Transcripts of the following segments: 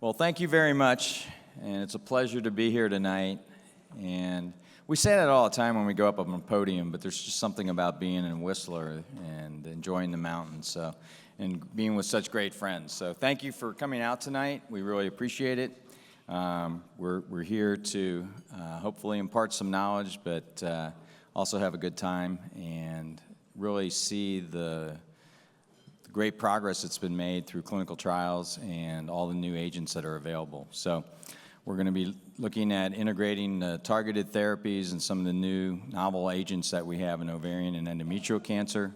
Well, thank you very much, and it's a pleasure to be here tonight. And we say that all the time when we go up on the podium, but there's just something about being in Whistler and enjoying the mountains, and being with such great friends. So thank you for coming out tonight. We really appreciate it. We're here to hopefully impart some knowledge, but also have a good time and really see the great progress that's been made through clinical trials and all the new agents that are available. So we're going to be looking at integrating targeted therapies and some of the new novel agents that we have in ovarian and endometrial cancer.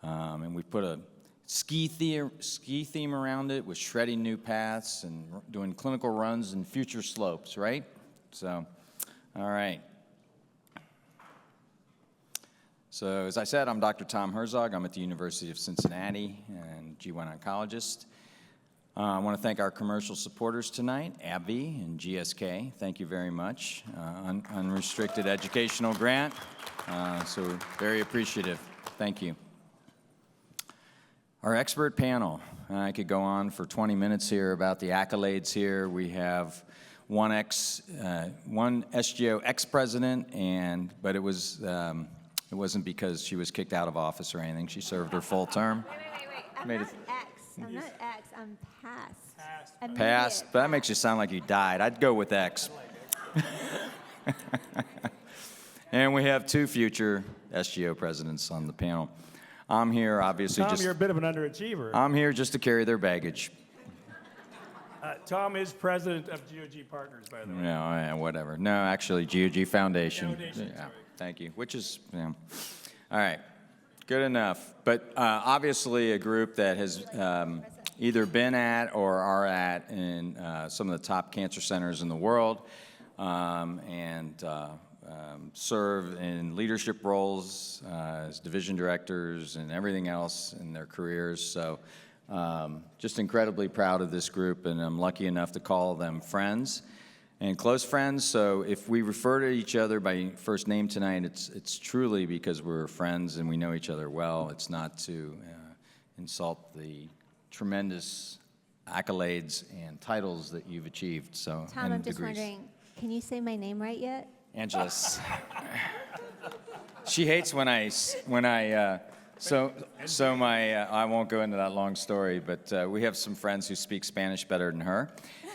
And we put a ski theme around it with shredding new paths and doing clinical runs and future slopes, right? So, all right. So, as I said, I'm Dr. Tom Herzog. I'm at the University of Cincinnati and G1 oncologist. I want to thank our commercial supporters tonight, AbbVie and GSK. Thank you very much. Unrestricted educational grant, so very appreciative. Thank you. Our expert panel. I could go on for 20 minutes here about the accolades here. We have one SGO ex-president, but it wasn't because she was kicked out of office or anything. She served her full term. Wait. I'm not ex. I'm past. Past? That makes you sound like you died. I'd go with ex. And we have two future SGO presidents on the panel. I'm here, obviously, Tom, you're a bit of an underachiever. I'm here just to carry their baggage. Tom is president of GOG Partners, by the way. No, yeah, whatever. No, actually, GOG Foundation. Foundation, sorry. Thank you. Which is, all right, good enough. But obviously, a group that has either been at or are at in some of the top cancer centers in the world, and serve in leadership roles as division directors and everything else in their careers. So just incredibly proud of this group, and I'm lucky enough to call them friends and close friends. So if we refer to each other by first name tonight, it's truly because we're friends and we know each other well. It's not to insult the tremendous accolades and titles that you've achieved. So, Tom, I'm just wondering, can you say my name right yet? Angeles. She hates when I won't go into that long story, but we have some friends who speak Spanish better than her,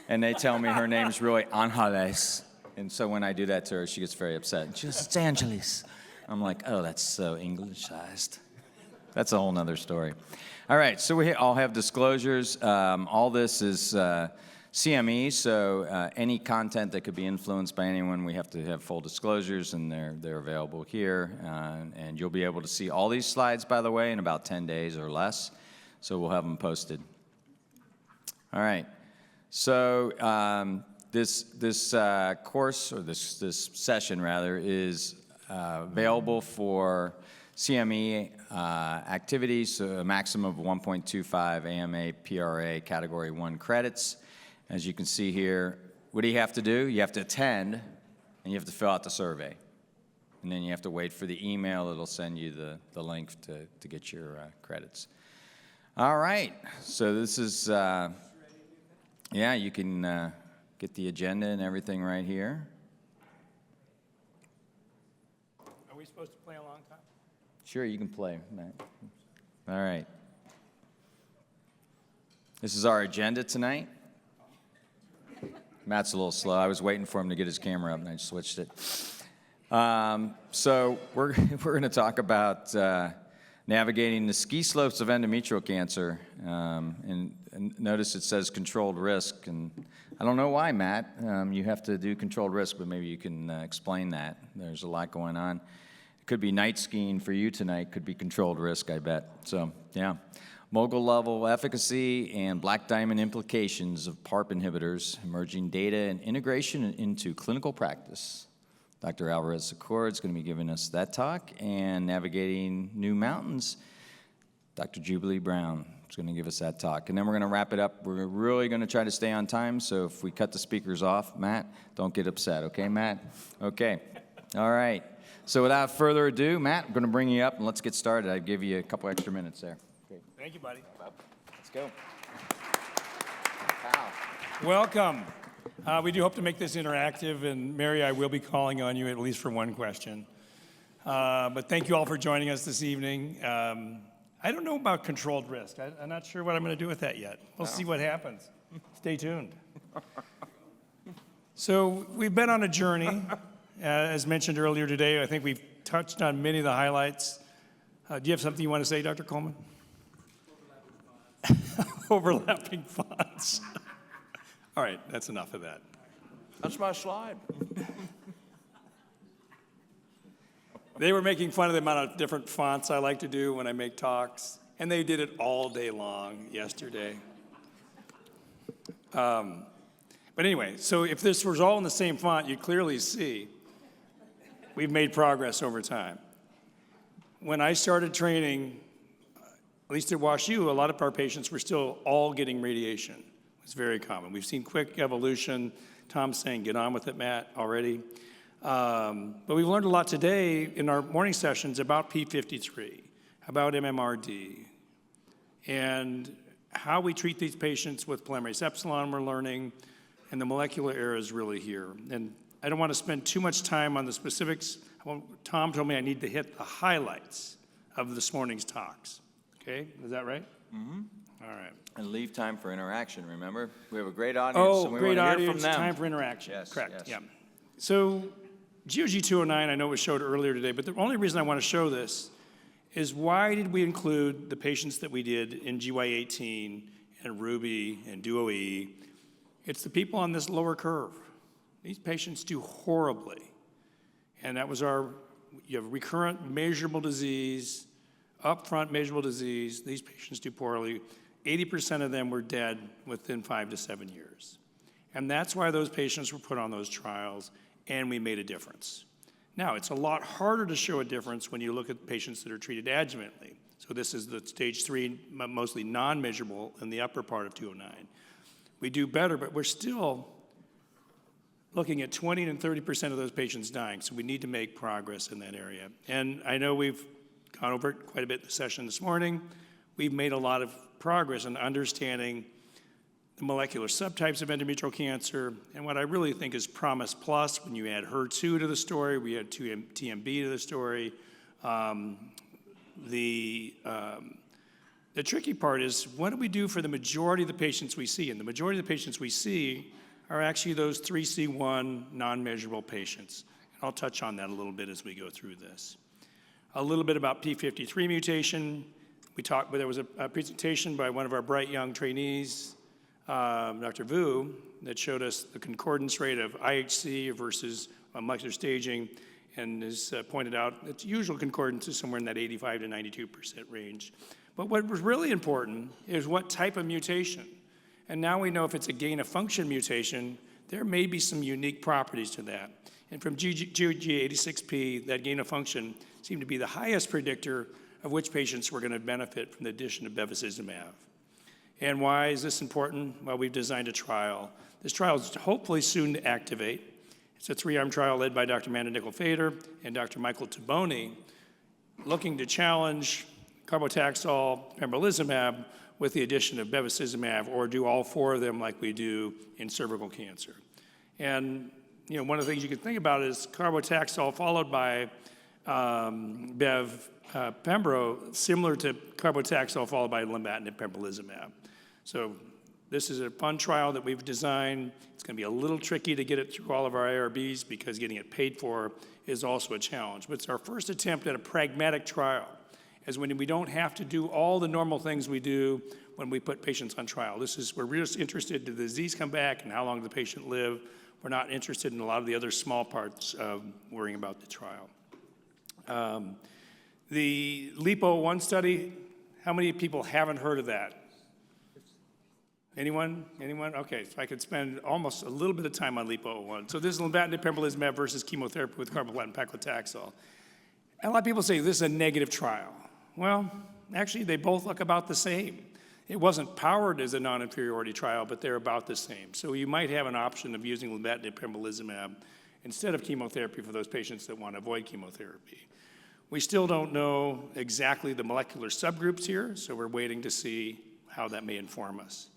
and they tell me her name's really Angeles, and so when I do that to her, she gets very upset. She goes, "It's Angeles." I'm like, "Oh, that's so Englishized." That's a whole nother story. All right, so we all have disclosures. All this is CME, so any content that could be influenced by anyone, we have to have full disclosures, and they're available here. And you'll be able to see all these slides, by the way, in about 10 days or less. So we'll have them posted. All right. So this course, or this session rather, is available for CME activities, so a maximum of 1.25 AMA PRA Category 1 credits. As you can see here, what do you have to do? You have to attend, and you have to fill out the survey. And then you have to wait for the email that'll send you the link to get your credits. All right, so this is, you can get the agenda and everything right here. Are we supposed to play a long time? Sure, you can play, Matt. All right. This is our agenda tonight. Matt's a little slow. I was waiting for him to get his camera up, and I just switched it. So we're going to talk about navigating the ski slopes of endometrial cancer. And notice it says controlled risk. And I don't know why, Matt. You have to do controlled risk, but maybe you can explain that. There's a lot going on. It could be night skiing for you tonight. Could be controlled risk, I bet. So, yeah. Mogul level efficacy and black diamond implications of PARP inhibitors, emerging data and integration into clinical practice. Dr. Alvarez-Secor is going to be giving us that talk, and navigating new mountains. Dr. Jubilee Brown is going to give us that talk. And then we're going to wrap it up. We're really going to try to stay on time, so if we cut the speakers off, Matt, don't get upset, okay, Matt? Okay. All right. So without further ado, Matt, I'm going to bring you up, and let's get started. I'll give you a couple extra minutes there. Thank you, buddy. Let's go. Wow. Welcome. We do hope to make this interactive, and Mary, I will be calling on you at least for one question. But thank you all for joining us this evening. I don't know about controlled risk. I'm not sure what I'm going to do with that yet. We'll see what happens. Stay tuned. So we've been on a journey, as mentioned earlier today. I think we've touched on many of the highlights. Do you have something you want to say, Dr. Coleman? Overlapping fonts. All right, that's enough of that. That's my slide. They were making fun of the amount of different fonts I like to do when I make talks, and they did it all day long yesterday. But anyway, so if this was all in the same font, you'd clearly see we've made progress over time. When I started training, at least at WashU, a lot of our patients were still all getting radiation. It's very common. We've seen quick evolution. Tom's saying, get on with it, Matt, already. But we've learned a lot today in our morning sessions about P53, about MMRD, and how we treat these patients with polymerase epsilon we're learning, and the molecular era is really here. And I don't want to spend too much time on the specifics. Tom told me I need to hit the highlights of this morning's talks. Okay, is that right? Mm-hmm. All right. And leave time for interaction, remember? We have a great audience, and we great want to hear audience, from them. time for interaction. Yes, correct, yes. yeah. So GOG 209, I know was showed earlier today, but the only reason I want to show this is why did we include the patients that we did in GY18 and Ruby and DuoE? It's the people on this lower curve. These patients do horribly. And that was you have recurrent measurable disease, upfront measurable disease. These patients do poorly. 80% of them were dead within 5 to 7 years. And that's why those patients were put on those trials, and we made a difference. Now, it's a lot harder to show a difference when you look at patients that are treated adjuvantly. So this is the stage 3, mostly non-measurable in the upper part of 209. We do better, but we're still looking at 20 and 30% of those patients dying, so we need to make progress in that area. And I know we've gone over it quite a bit in the session this morning. We've made a lot of progress in understanding the molecular subtypes of endometrial cancer, and what I really think is Promise Plus, when you add HER2 to the story, we add TMB to the story. The tricky part is, what do we do for the majority of the patients we see? And the majority of the patients we see are actually those 3C1 non-measurable patients. And I'll touch on that a little bit as we go through this. A little bit about P53 mutation. There was a presentation by one of our bright young trainees, Dr. Vu, that showed us the concordance rate of IHC versus molecular staging, and has pointed out its usual concordance is somewhere in that 85 to 92% range. But what was really important is what type of mutation. And now we know if it's a gain-of-function mutation, there may be some unique properties to that. And from GOG86P, that gain-of-function seemed to be the highest predictor of which patients were going to benefit from the addition of bevacizumab. And why is this important? Well, we've designed a trial. This trial is hopefully soon to activate. It's a 3-arm trial led by Dr. Amanda Nickel-Fader and Dr. Michael Taboni, looking to challenge carbotaxol pembrolizumab with the addition of bevacizumab, or do all 4 of them like we do in cervical cancer. And one of the things you can think about is carbotaxol followed by pembro, similar to carbotaxol followed by lenvatinib pembrolizumab. So this is a fun trial that we've designed. It's going to be a little tricky to get it through all of our IRBs because getting it paid for is also a challenge. But it's our first attempt at a pragmatic trial, as when we don't have to do all the normal things we do when we put patients on trial. We're just interested, did the disease come back and how long did the patient live? We're not interested in a lot of the other small parts of worrying about the trial. The LEAP-01 study, how many people haven't heard of that? Anyone? Okay, so I could spend almost a little bit of time on LEAP-01. So this is lenvatinib pembrolizumab versus chemotherapy with carboplatin paclitaxel. And a lot of people say this is a negative trial. Well, actually, they both look about the same. It wasn't powered as a non-inferiority trial, but they're about the same. So you might have an option of using lenvatinib pembrolizumab instead of chemotherapy for those patients that want to avoid chemotherapy. We still don't know exactly the molecular subgroups here, so we're waiting to see how that may inform us.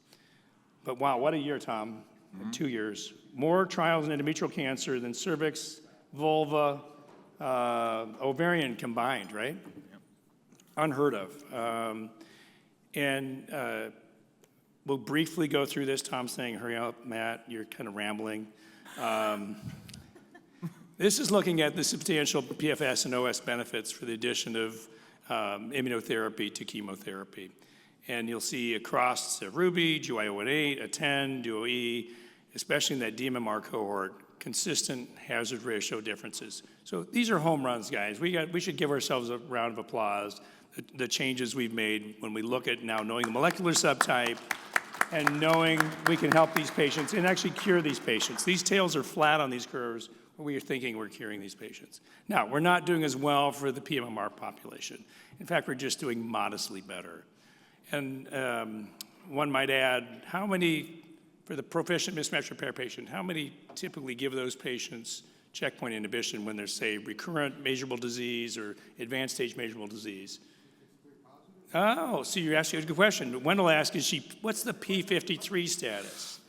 But wow, what a year, Tom. in 2 years. More trials in endometrial cancer than cervix, vulva, ovarian combined, right? Unheard of. We'll briefly go through this. Tom's saying, hurry up, Matt, you're kind of rambling. This is looking at the substantial PFS and OS benefits for the addition of immunotherapy to chemotherapy. And you'll see across RUBY, GY018, ATTEND, DUO-E, especially in that DMMR cohort, consistent hazard ratio differences. So these are home runs, guys. We should give ourselves a round of applause. The changes we've made when we look at now knowing the molecular subtype and knowing we can help these patients and actually cure these patients. These tails are flat on these curves where we are thinking we're curing these patients. Now, we're not doing as well for the PMMR population. In fact, we're just doing modestly better. And one might add, how many, for the proficient mismatch repair patient, how many typically give those patients checkpoint inhibition when there's, say, recurrent measurable disease or advanced stage measurable disease? Oh, so you're asking a good question. Wendell asked, what's the P53 status?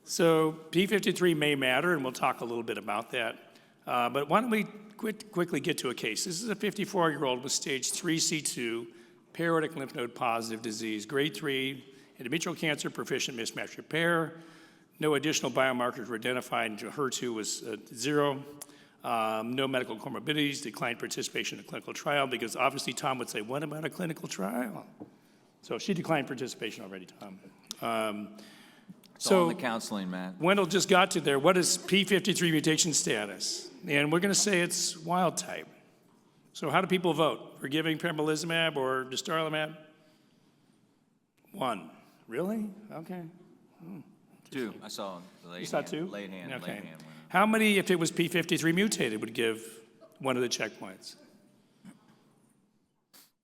So P53 may matter, and we'll talk a little bit about that. But why don't we quickly get to a case? This is a 54-year-old with stage 3C2, periodic lymph node positive disease, grade 3, endometrial cancer, proficient mismatch repair. No additional biomarkers were identified. HER2 was 0. No medical comorbidities, declined participation in a clinical trial, because obviously Tom would say, what about a clinical trial? So she declined participation already, Tom. It's all in the counseling, Matt. Wendell just got to there. What is P53 mutation status? And we're going to say it's wild type. So how do people vote? For giving pembrolizumab or dostarlimab? 1. Really? Okay. 2. I saw the late You saw hand. 2? Late hand. Okay. Late hand. How many, if it was P53 mutated, would give one of the checkpoints?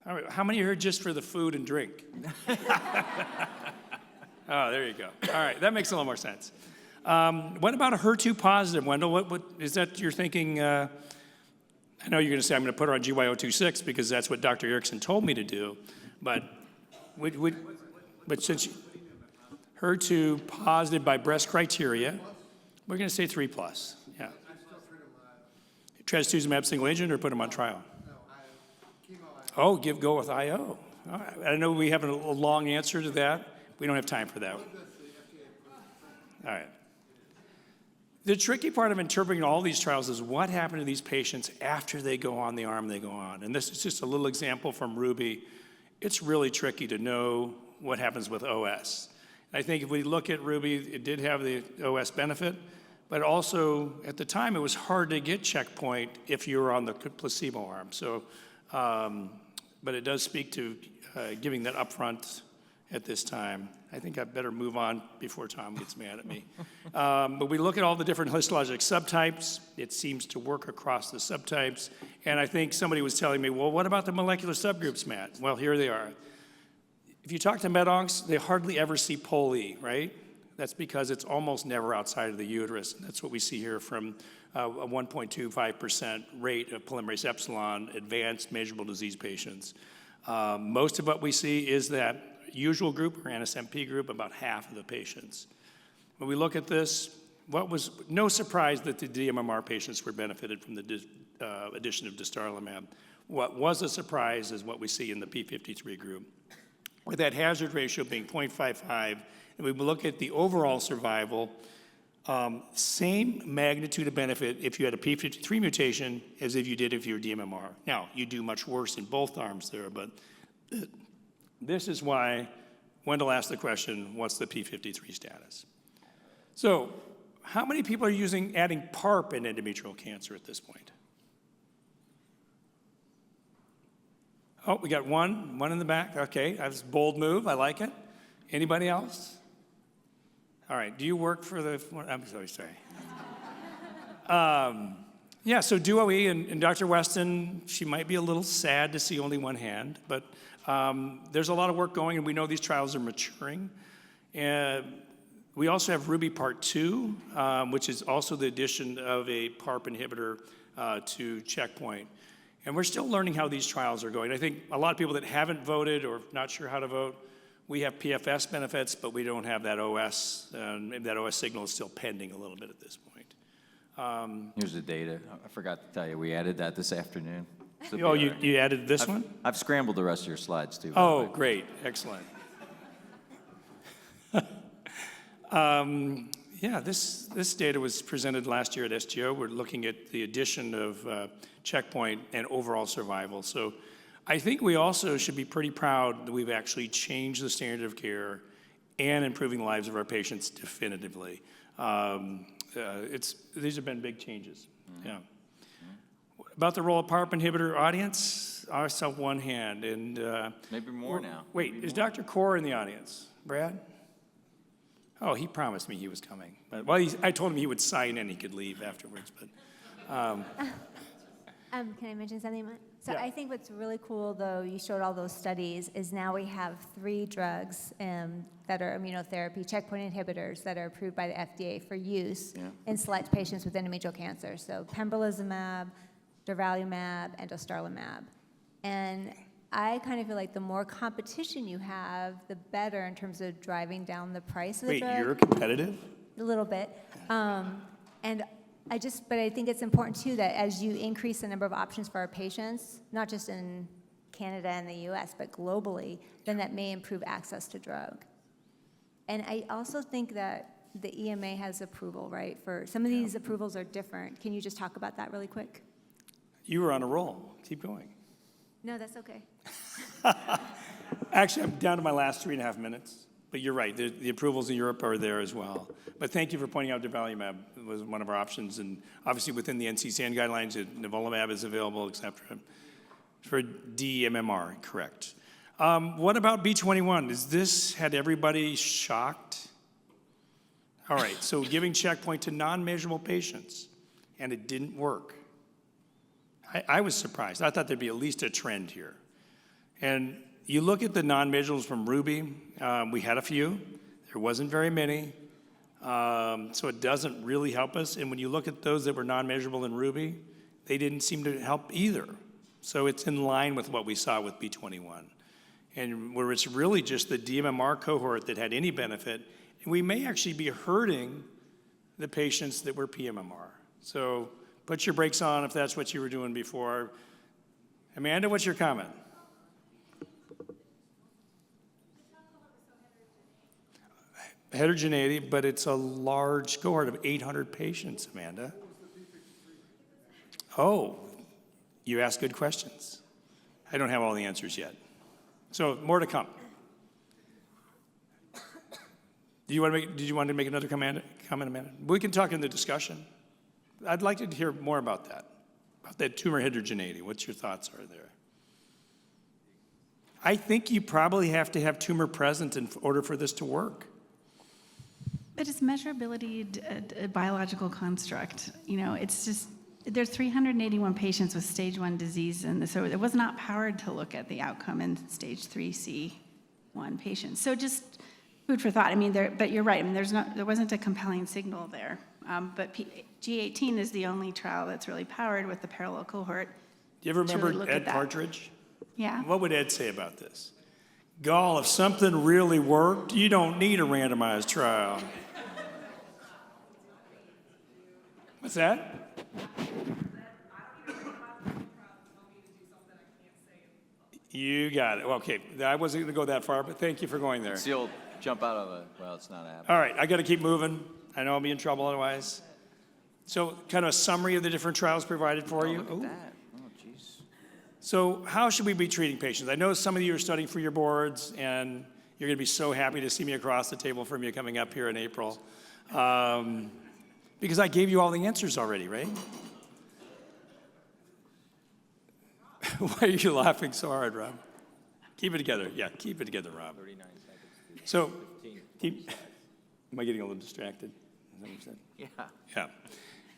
All right, how many are here just for the food and drink? Oh, there you go. All right, that makes a little more sense. What about a HER2 positive, Wendell? What is that you're thinking? I know you're going to say I'm going to put her on GY026 because that's what Dr. Erickson told me to do, but since HER2 positive by breast criteria, we're going to say 3+. Yeah. Trastuzumab single agent or put them on trial? Oh, go with IO. All right. I know we have a long answer to that. We don't have time for that. All right. The tricky part of interpreting all these trials is what happened to these patients after they go on the arm they go on. And this is just a little example from RUBY. It's really tricky to know what happens with OS. I think if we look at RUBY, it did have the OS benefit, but also at the time it was hard to get checkpoint if you were on the placebo arm. So, but it does speak to giving that upfront at this time. I think I better move on before Tom gets mad at me. But we look at all the different histologic subtypes. It seems to work across the subtypes. And I think somebody was telling me, well, what about the molecular subgroups, Matt? Well, here they are. If you talk to med-oncs, they hardly ever see POLE, right? That's because it's almost never outside of the uterus. That's what we see here from a 1.25% rate of polymerase epsilon advanced measurable disease patients. Most of what we see is that usual group or NSMP group, about half of the patients. When we look at this, no surprise that the DMMR patients were benefited from the addition of dostarlimab. What was a surprise is what we see in the P53 group. With that hazard ratio being 0.55, and we look at the overall survival, same magnitude of benefit if you had a P53 mutation as if you did if you were DMMR. Now, you do much worse in both arms there, but this is why Wendell asked the question, what's the P53 status? So, how many people are adding PARP in endometrial cancer at this point? Oh, we got one in the back. Okay, that's a bold move. I like it. Anybody else? All right, do you work for the, I'm sorry. Yeah, so DUO-E and Dr. Weston, she might be a little sad to see only one hand, but there's a lot of work going, and we know these trials are maturing. And we also have RUBY Part 2, which is also the addition of a PARP inhibitor to checkpoint. And we're still learning how these trials are going. I think a lot of people that haven't voted or not sure how to vote We have PFS benefits, but we don't have that OS. Maybe that OS signal is still pending a little bit at this point. Here's the data. I forgot to tell you, we added that this afternoon. So Oh, you added this one? I've scrambled the rest of your slides, too. by the Oh, way. great, excellent. Yeah, this data was presented last year at SGO. We're looking at the addition of checkpoint and overall survival. So I think we also should be pretty proud that we've actually changed the standard of care and improving the lives of our patients definitively. These have been big changes. Yeah. About the role of PARP inhibitor audience, I saw one hand. And Maybe more now. wait, Maybe is more. Dr. Kaur in the audience? Brad? Oh, he promised me he was coming. But, well, I told him he would sign in, he could leave afterwards. But Can I mention something? So Yeah. I think what's really cool, though, you showed all those studies, is now we have 3 drugs that are immunotherapy, checkpoint inhibitors that are approved by the FDA for use in select patients with endometrial cancer. So pembrolizumab, durvalumab, and dostarlimab. And I kind of feel like the more competition you have, the better in terms of driving down the price of the wait, drug. you're competitive? A little bit. But I think it's important too that as you increase the number of options for our patients, not just in Canada and the US, but globally, then that may improve access to drug. And I also think that the EMA has approval, right? For some of these approvals are different. Can you just talk about that really quick? You were on a roll. Keep going. No, that's okay. Actually, I'm down to my last 3.5 minutes. But you're right, the approvals in Europe are there as well. But thank you for pointing out durvalumab was one of our options. And obviously within the NCCN guidelines, nivolumab is available except for DMMR, correct. What about B21? Had everybody shocked? All right, so giving checkpoint to non-measurable patients, and it didn't work. I was surprised. I thought there'd be at least a trend here. And you look at the non-measurables from Ruby, we had a few. There wasn't very many. So it doesn't really help us. And when you look at those that were non-measurable in Ruby, they didn't seem to help either. So it's in line with what we saw with B21. And where it's really just the DMMR cohort that had any benefit, and we may actually be hurting the patients that were PMMR. So put your brakes on if that's what you were doing before. Amanda, what's your comment? Heterogeneity, but it's a large cohort of 800 patients, Amanda. Oh, you ask good questions. I don't have all the answers yet. So more to come. Did you want to make another comment, Amanda? We can talk in the discussion. I'd like to hear more about that tumor heterogeneity. What's your thoughts are there? I think you probably have to have tumor present in order for this to work. But is measurability a biological construct? It's just, there's 381 patients with stage 1 disease, and so it was not powered to look at the outcome in stage 3C1 patients. So just food for thought. But you're right. There wasn't a compelling signal there. But G18 is the only trial that's really powered with the parallel cohort. Do you ever to remember really look at Ed that. Partridge? Yeah. What would Ed say about this? Gall, if something really worked, you don't need a randomized trial. What's that? You got it. Okay, I wasn't going to go that far, but thank you for going there. It's the old jump out of a, well, it's not happening. All right, I got to keep moving. I know I'll be in trouble otherwise. So kind of a summary of the different trials provided for you. Look at Ooh. that. Oh, jeez. So how should we be treating patients? I know some of you are studying for your boards, and you're going to be so happy to see me across the table from you coming up here in April. Because I gave you all the answers already, right? Why are you laughing so hard, Rob? Keep it together. Yeah, keep it together, Rob. 39 seconds. So, am I getting a little distracted? Is that what you said? Yeah. Yeah.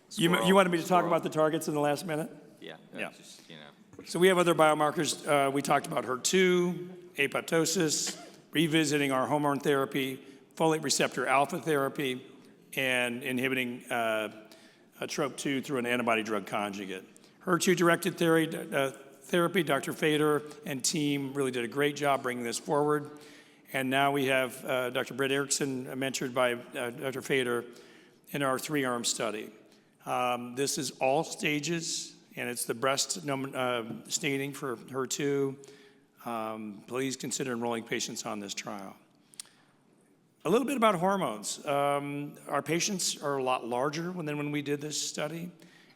Squirrel, You wanted me to talk squirrel. about the targets in the last minute? Yeah. Yeah. Just, So we have other biomarkers. We talked about HER2, apoptosis, revisiting our hormone therapy, folate receptor alpha therapy, and inhibiting TROP2 through an antibody drug conjugate. HER2-directed therapy, Dr. Fader and team really did a great job bringing this forward. And now we have Dr. Brett Erickson, mentored by Dr. Fader, in our 3-arm study. This is all stages, and it's the breast staining for HER2. Please consider enrolling patients on this trial. A little bit about hormones. Our patients are a lot larger than when we did this study,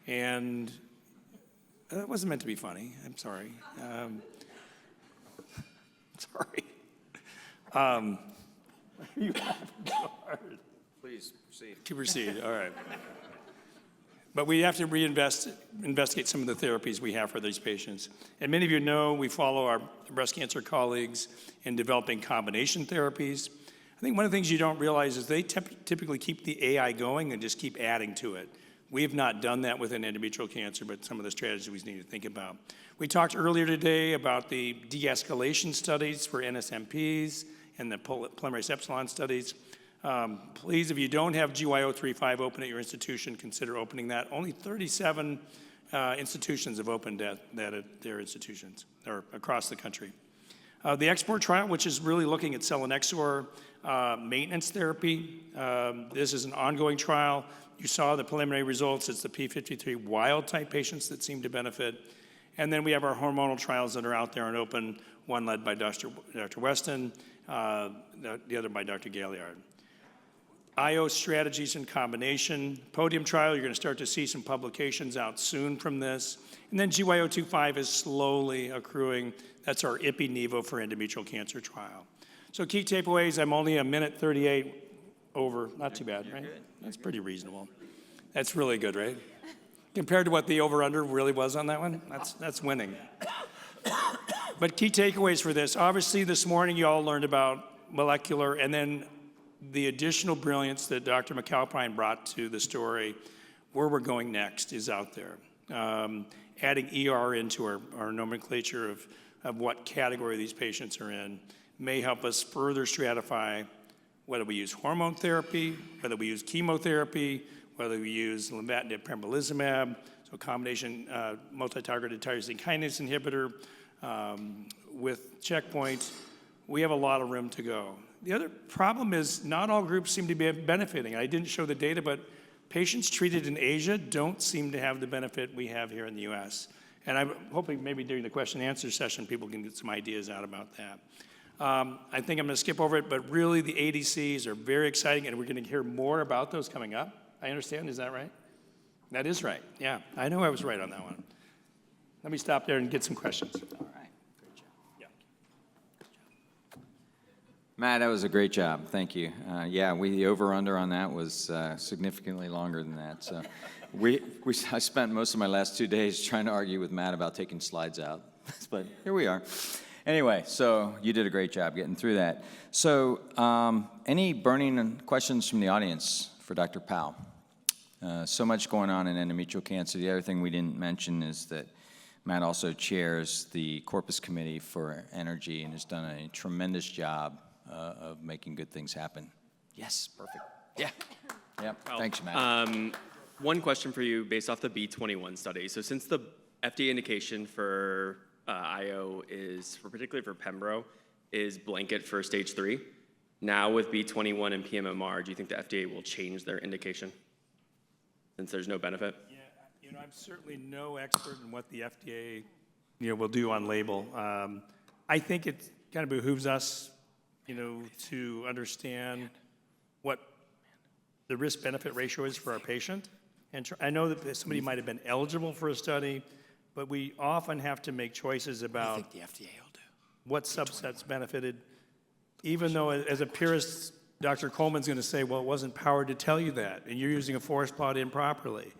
and that wasn't meant to be funny. I'm sorry. Sorry. You have to go hard. Please proceed. To proceed, all right. But we have to investigate some of the therapies we have for these patients. And many of you know we follow our breast cancer colleagues in developing combination therapies. I think one of the things you don't realize is they typically keep the AI going and just keep adding to it. We have not done that within endometrial cancer, but some of the strategies we need to think about. We talked earlier today about the de-escalation studies for NSMPs and the polymerase epsilon studies. Please, if you don't have GYO35 open at your institution, consider opening that. Only 37 institutions have opened that at their institutions, or across the country. The export trial, which is really looking at selinexor maintenance therapy. This is an ongoing trial. You saw the preliminary results. It's the P53 wild-type patients that seem to benefit. And then we have our hormonal trials that are out there and open, one led by Dr. Weston, the other by Dr. Galliard. IO strategies in combination. Podium trial, you're going to start to see some publications out soon from this. And then GYO25 is slowly accruing. That's our Ipi-Nivo for endometrial cancer trial. So key takeaways, I'm only a minute 38 over. Not too bad, right? That's pretty reasonable. That's really good, right? Compared to what the over-under really was on that one, that's winning. But key takeaways for this. Obviously, this morning you all learned about molecular, and then the additional brilliance that Dr. McAlpine brought to the story. Where we're going next is out there. Adding ER into our nomenclature of what category these patients are in may help us further stratify whether we use hormone therapy, whether we use chemotherapy, whether we use lenvatinib pembrolizumab, so a combination multi-targeted tyrosine kinase inhibitor with checkpoint. We have a lot of room to go. The other problem is not all groups seem to be benefiting. I didn't show the data, but patients treated in Asia don't seem to have the benefit we have here in the US. And I'm hoping maybe during the question and answer session, people can get some ideas out about that. I think I'm going to skip over it, but really the ADCs are very exciting, and we're going to hear more about those coming up. I understand, is that right? That is right, yeah. I know I was right on that one. Let me stop there and get some questions. All right. Great job. Yeah. Matt, that was a great job. Thank you. Yeah, the over-under on that was significantly longer than that. So I spent most of my last 2 days trying to argue with Matt about taking slides out. But here we are. Anyway, so you did a great job getting through that. So any burning questions from the audience for Dr. Powell? So much going on in endometrial cancer. The other thing we didn't mention is that Matt also chairs the Corpus Committee for Energy and has done a tremendous job of making good things happen. Yes, perfect. Yeah. Yep. Thanks, Matt. One question for you based off the B21 study. So since the FDA indication for IO is, particularly for Pembro, is blanket for stage 3, now with B21 and PMMR, do you think the FDA will change their indication since there's no benefit? Yeah, I'm certainly no expert in what the FDA will do on label. I think it kind of behooves us to understand what the risk-benefit ratio is for our patient. And I know that somebody might have been eligible for a study, but we often have to make choices about I think the FDA will do. what subsets benefited, even though as a purist, Dr. Coleman's going to say, well, it wasn't powered to tell you that, and you're using a forest plot improperly.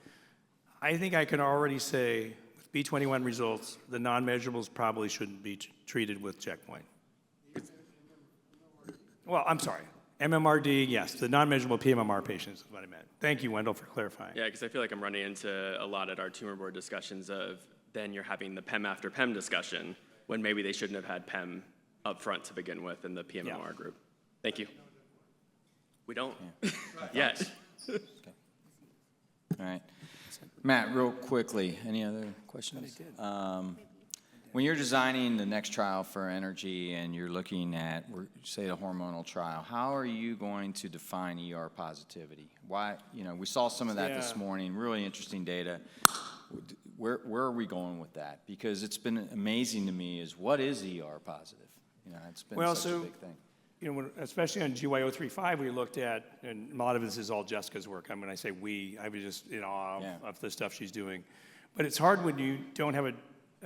I think I can already say, with B21 results, the non-measurables probably shouldn't be treated with checkpoint. Well, I'm sorry. MMRD, yes. The non-measurable PMMR patients is what I meant. Thank you, Wendell, for clarifying. Yeah, because I feel like I'm running into a lot at our tumor board discussions of then you're having the PEM after PEM discussion when maybe they shouldn't have had PEM up front to begin with in the PMMR group. Thank you. We don't yet. Okay. All right. Matt, real quickly, any other questions? When you're designing the next trial for energy and you're looking at, say, a hormonal trial, how are you going to define ER positivity? Why, we saw some of that this morning, really interesting data. Where are we going with that? Because it's been amazing to me is what is ER positive? It's been such a big thing. Especially on GY035, we looked at, and a lot of this is all Jessica's work. I mean, when I say we, I was just in awe of the stuff she's doing. But it's hard when you don't have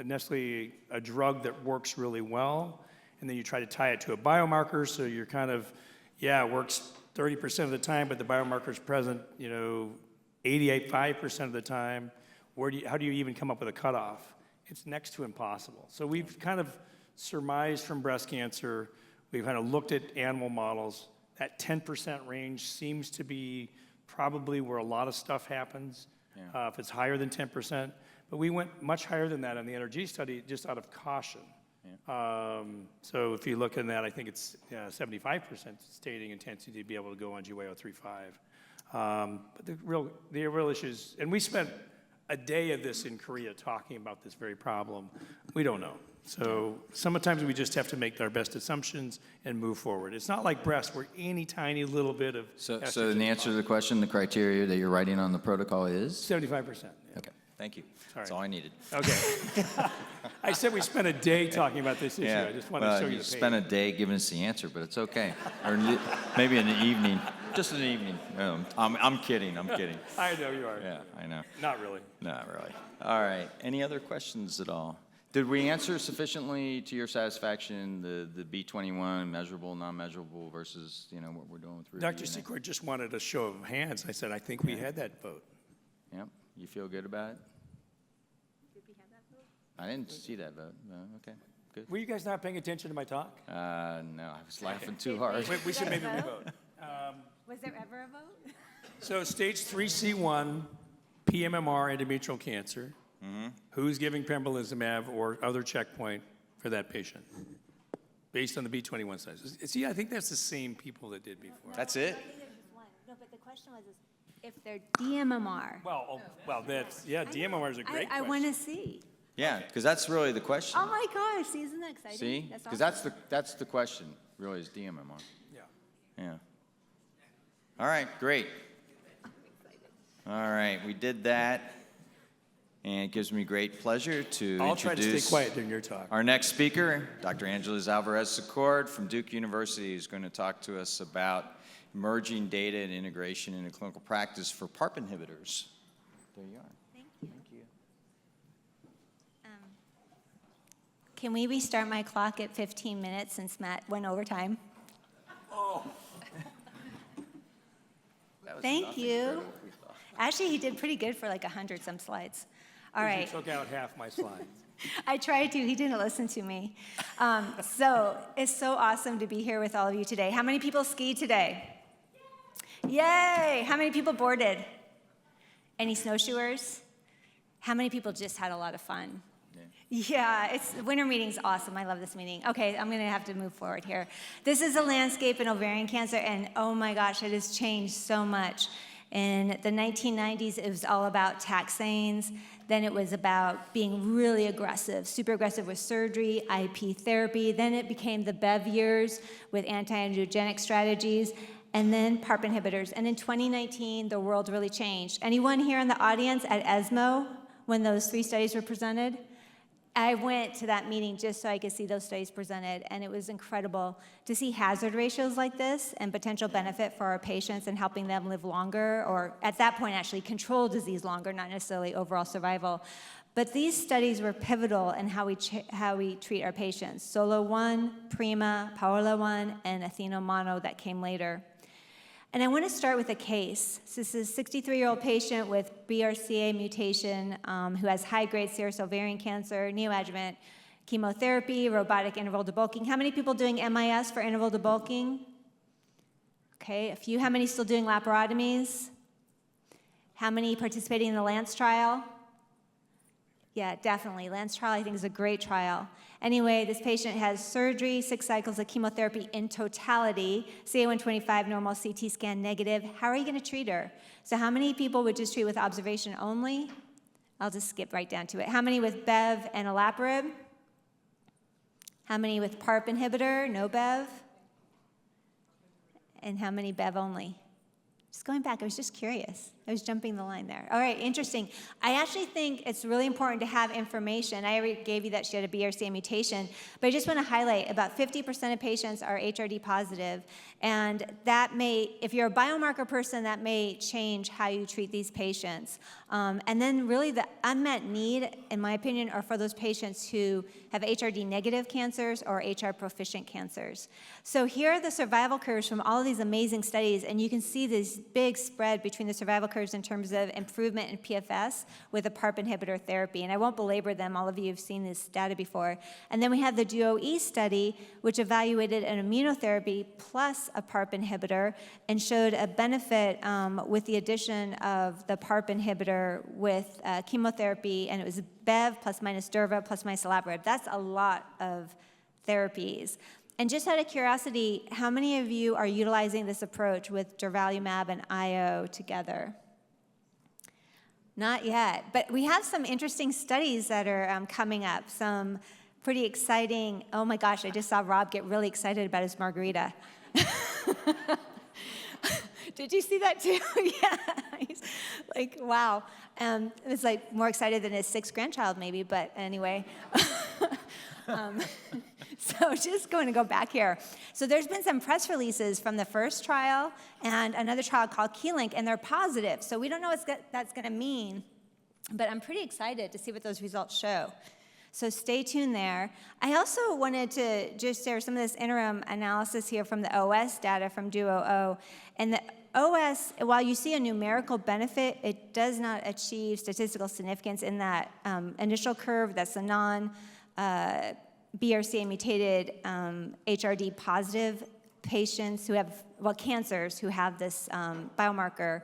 necessarily a drug that works really well, and then you try to tie it to a biomarker, so you're kind of, it works 30% of the time, but the biomarker's present, 85% of the time. How do you even come up with a cutoff? It's next to impossible. So we've kind of surmised from breast cancer, we've kind of looked at animal models, that 10% range seems to be probably where a lot of stuff happens, if it's higher than 10%. But we went much higher than that on the NRG study just out of caution. So if you look at that, I think it's 75% staining intensity to be able to go on GY035. But the real issue is, and we spent a day of this in Korea talking about this very problem. We don't know. So sometimes we just have to make our best assumptions and move forward. It's not like breast where any tiny little bit of So the answer to the question, the criteria that you're writing on the protocol is? 75%. Okay, thank you. Sorry. That's all I needed. Okay. I said we spent a day talking about this issue. I just wanted to show you you the spent a day giving us the answer, but it's okay. Or maybe in the evening, just in the evening. I'm kidding. I know you are. Yeah, I know. Not really. Not really. All right. Any other questions at all? Did we answer sufficiently to your satisfaction the B21 measurable, non-measurable versus what we're doing with Ruby? Dr. Secor just wanted a show of hands. I said, I think we had that vote. Yep. You feel good about it? Did we have that vote? I didn't see that vote. Okay. Good. Were you guys not paying attention to my talk? No, I was laughing too hard. We should maybe revote. Was there ever a vote? So stage 3C1, PMMR, endometrial cancer. Who's giving pembrolizumab or other checkpoint for that patient? Based on the B21 studies. See, I think that's the same people that did before. That's it? I think there's just one. No, but the question was if they're DMMR. Well, that's, DMMR is a great I question. want to see. Yeah, because that's really the question. Oh my gosh, see, isn't that exciting? See? That's Because awesome. that's the question, really, is DMMR. Yeah. Yeah. All right, great. All right, we did that. And it gives me great pleasure to I'll try to stay introduce quiet during your talk. our next speaker, Dr. Angela Alvarez-Secord from Duke University, is going to talk to us about emerging data and integration into clinical practice for PARP inhibitors. There you are. Thank you. Can we restart my clock at 15 minutes since Matt went over time? Oh. Thank you. Actually, he did pretty good for like 100-some slides. All right. You took out half my slides. I tried to. He didn't listen to me. So it's so awesome to be here with all of you today. How many people skied today? Yay! How many people boarded? Any snowshoers? How many people just had a lot of fun? Yeah, the winter meeting's awesome. I love this meeting. Okay, I'm going to have to move forward here. This is a landscape in ovarian cancer, and oh my gosh, it has changed so much. In the 1990s, it was all about taxanes. Then it was about being really aggressive, super aggressive with surgery, IP therapy. Then it became the Bev years with anti-angiogenic strategies, and then PARP inhibitors. And in 2019, the world really changed. Anyone here in the audience at ESMO when those 3 studies were presented? I went to that meeting just so I could see those studies presented, and it was incredible to see hazard ratios like this and potential benefit for our patients and helping them live longer, or at that point actually control disease longer, not necessarily overall survival. But these studies were pivotal in how we treat our patients. SOLO-1, PRIMA, PAOLA-1, and ATHENA-MONO that came later. And I want to start with a case. So this is a 63-year-old patient with BRCA mutation who has high-grade serous ovarian cancer, neoadjuvant chemotherapy, robotic interval debulking. How many people doing MIS for interval debulking? Okay, a few. How many still doing laparotomies? How many participating in the Lance trial? Yeah, definitely. Lance trial, I think, is a great trial. Anyway, this patient has surgery, 6 cycles of chemotherapy in totality, CA-125 normal, CT scan negative. How are you going to treat her? So how many people would just treat with observation only? I'll just skip right down to it. How many with Bev and olaparib? How many with PARP inhibitor, no Bev? And how many Bev only? Just going back, I was just curious. I was jumping the line there. All right, interesting. I actually think it's really important to have information. I already gave you that she had a BRCA mutation, but I just want to highlight about 50% of patients are HRD positive, and that may, if you're a biomarker person, that may change how you treat these patients. And then really the unmet need, in my opinion, are for those patients who have HRD negative cancers or HR proficient cancers. So here are the survival curves from all of these amazing studies, and you can see this big spread between the survival curves in terms of improvement in PFS with a PARP inhibitor therapy. And I won't belabor them, all of you have seen this data before. And then we have the DUO-E study, which evaluated an immunotherapy plus a PARP inhibitor and showed a benefit with the addition of the PARP inhibitor with chemotherapy, and it was Bev plus minus Durva plus minus olaparib. That's a lot of therapies. And just out of curiosity, how many of you are utilizing this approach with durvalumab and IO together? Not yet, but we have some interesting studies that are coming up, some pretty exciting. Oh my gosh, I just saw Rob get really excited about his margarita. Did you see that too? Yeah, he's like, wow. It's like more excited than his sixth grandchild maybe, but anyway. So just going to go back here. So there's been some press releases from the first trial and another trial called KeyLink, and they're positive. So we don't know what that's going to mean, but I'm pretty excited to see what those results show. So stay tuned there. I also wanted to just share some of this interim analysis here from the OS data from DUO-O. And the OS, while you see a numerical benefit, it does not achieve statistical significance in that initial curve. That's the BRCA mutated HRD positive patients who have, well, cancers who have this biomarker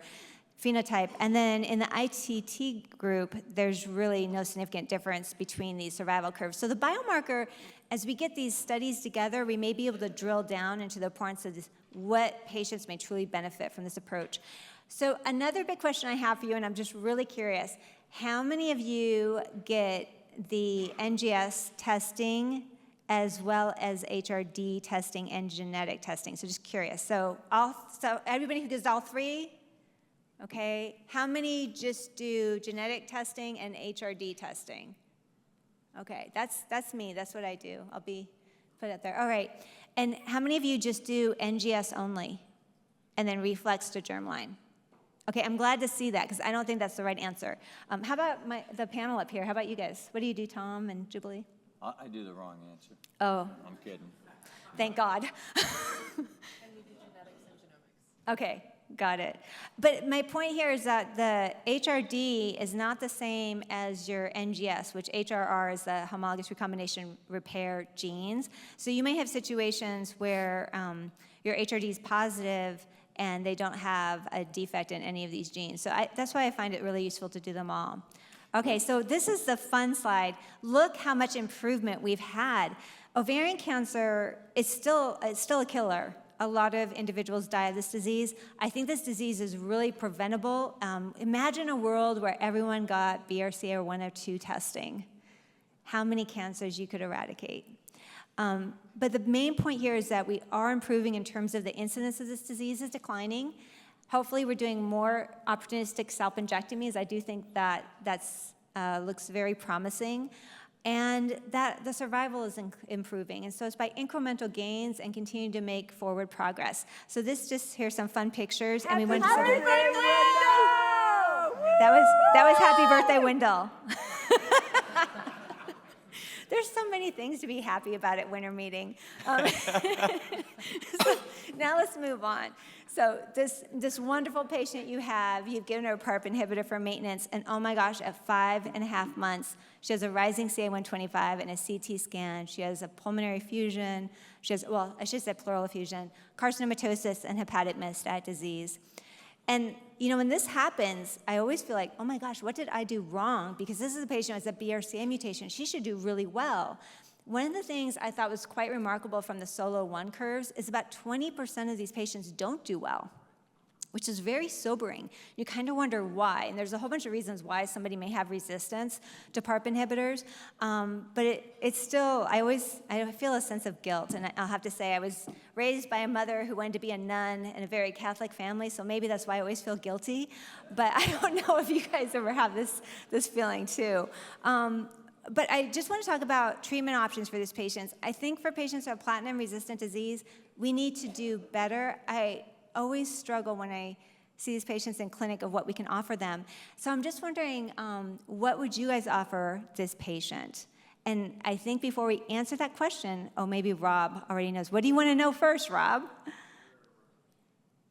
phenotype. And then in the ITT group, there's really no significant difference between these survival curves. So the biomarker, as we get these studies together, we may be able to drill down into the importance of this, what patients may truly benefit from this approach. So another big question I have for you, and I'm just really curious, how many of you get the NGS testing as well as HRD testing and genetic testing? So just curious. So everybody who does all three? Okay. How many just do genetic testing and HRD testing? Okay, that's me. That's what I do. I'll be put it there. All right. And how many of you just do NGS only and then reflex to germline? Okay, I'm glad to see that because I don't think that's the right answer. How about the panel up here? How about you guys? What do you do, Tom and Jubilee? I do the wrong answer. Oh. I'm kidding. Thank God. And we do genetics and genomics. Okay, got it. But my point here is that the HRD is not the same as your NGS, which HRR is the homologous recombination repair genes. So you may have situations where your HRD is positive and they don't have a defect in any of these genes. So that's why I find it really useful to do them all. Okay, so this is the fun slide. Look how much improvement we've had. Ovarian cancer is still a killer. A lot of individuals die of this disease. I think this disease is really preventable. Imagine a world where everyone got BRCA or 102 testing. How many cancers you could eradicate. But the main point here is that we are improving in terms of the incidence of this disease is declining. Hopefully we're doing more opportunistic self-injectomies. I do think that looks very promising. And that the survival is improving. And so it's by incremental gains and continuing to make forward progress. So here's some fun pictures. And we went to Happy birthday, Wendell! That was happy birthday, Wendell. There's so many things to be happy about at winter meeting. So now let's move on. So this wonderful patient you've given her a PARP inhibitor for maintenance, and oh my gosh, at 5.5 months, she has a rising CA-125 and a CT scan. She has a pulmonary effusion. She has, well, I should say pleural effusion, carcinomatosis, and hepatic metastatic disease. And when this happens, I always feel like, oh my gosh, what did I do wrong? Because this is a patient who has a BRCA mutation. She should do really well. One of the things I thought was quite remarkable from the SOLO-1 curves is about 20% of these patients don't do well. which is very sobering. You kind of wonder why, and there's a whole bunch of reasons why somebody may have resistance to PARP inhibitors, but it's still, I feel a sense of guilt, and I'll have to say I was raised by a mother who wanted to be a nun in a very Catholic family, so maybe that's why I always feel guilty, but I don't know if you guys ever have this feeling too. But I just want to talk about treatment options for these patients. I think for patients who have platinum-resistant disease, we need to do better. I always struggle when I see these patients in clinic of what we can offer them. So I'm just wondering, what would you guys offer this patient? And I think before we answer that question, maybe Rob already knows. What do you want to know first, Rob?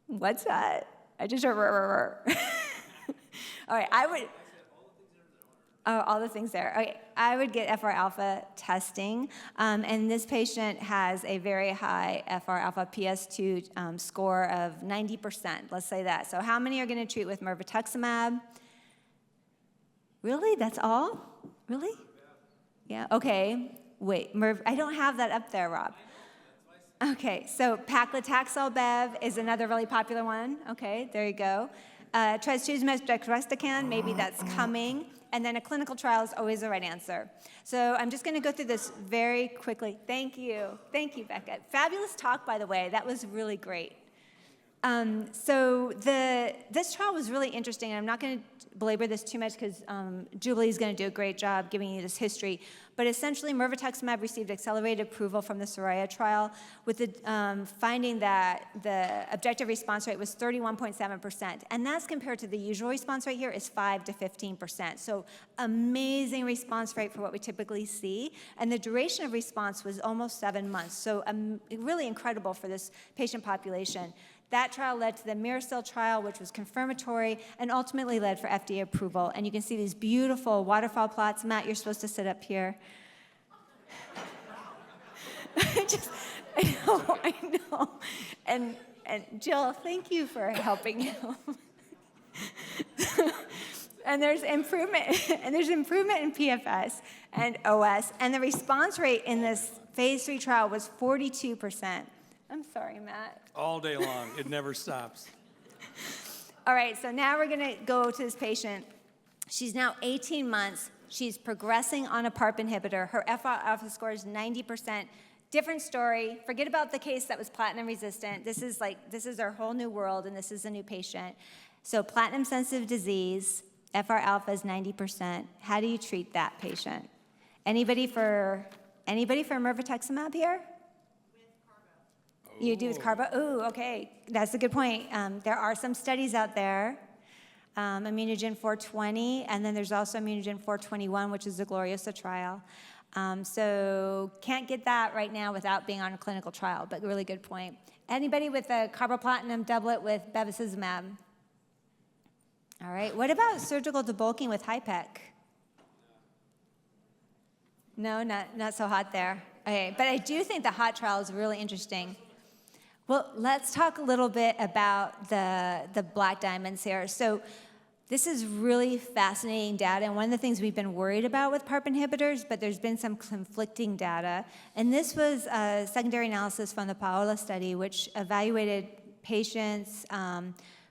What's that? I just heard All right, I would... Oh, all the things there. Okay, I would get FR alpha testing, and this patient has a very high FR alpha PS2 score of 90%, let's say that. So how many are going to treat with mirvetuximab? Really? That's all? Really? Yeah, okay. Wait, I don't have that up there, Rob. Okay, so paclitaxel Bev is another really popular one. Okay, there you go. Trastuzumab deruxtecan, maybe that's coming. And then a clinical trial is always the right answer. So I'm just going to go through this very quickly. Thank you. Thank you, Becca. Fabulous talk, by the way. That was really great. So this trial was really interesting. I'm not going to belabor this too much because Jubilee is going to do a great job giving you this history. But essentially, mirvetuximab received accelerated approval from the Soraya trial with the finding that the objective response rate was 31.7%. And that's compared to the usual response rate here is 5 to 15%. So amazing response rate for what we typically see. And the duration of response was almost 7 months. So really incredible for this patient population. That trial led to the Miracil trial, which was confirmatory, and ultimately led for FDA approval. And you can see these beautiful waterfall plots. Matt, you're supposed to sit up here. I know. And Jill, thank you for helping him. And there's improvement in PFS and OS. And the response rate in this phase 3 trial was 42%. I'm sorry, Matt. All day long. It never stops. All right, so now we're going to go to this patient. She's now 18 months. She's progressing on a PARP inhibitor. Her FR alpha score is 90%. Different story. Forget about the case that was platinum resistant. This is our whole new world, and this is a new patient. So platinum-sensitive disease, FR alpha is 90%. How do you treat that patient? Anybody for mirvetuximab here? You do with carbo? Ooh, okay. That's a good point. There are some studies out there, Immunogen 420, and then there's also Immunogen 421, which is the Gloriosa trial. So can't get that right now without being on a clinical trial, but really good point. Anybody with a carboplatinum doublet with bevacizumab? All right. What about surgical debulking with HIPEC? No, not so hot there. Okay, but I do think the HOT trial is really interesting. Well, let's talk a little bit about the black diamonds here. So this is really fascinating data, and one of the things we've been worried about with PARP inhibitors, but there's been some conflicting data. And this was a secondary analysis from the Paola study, which evaluated patients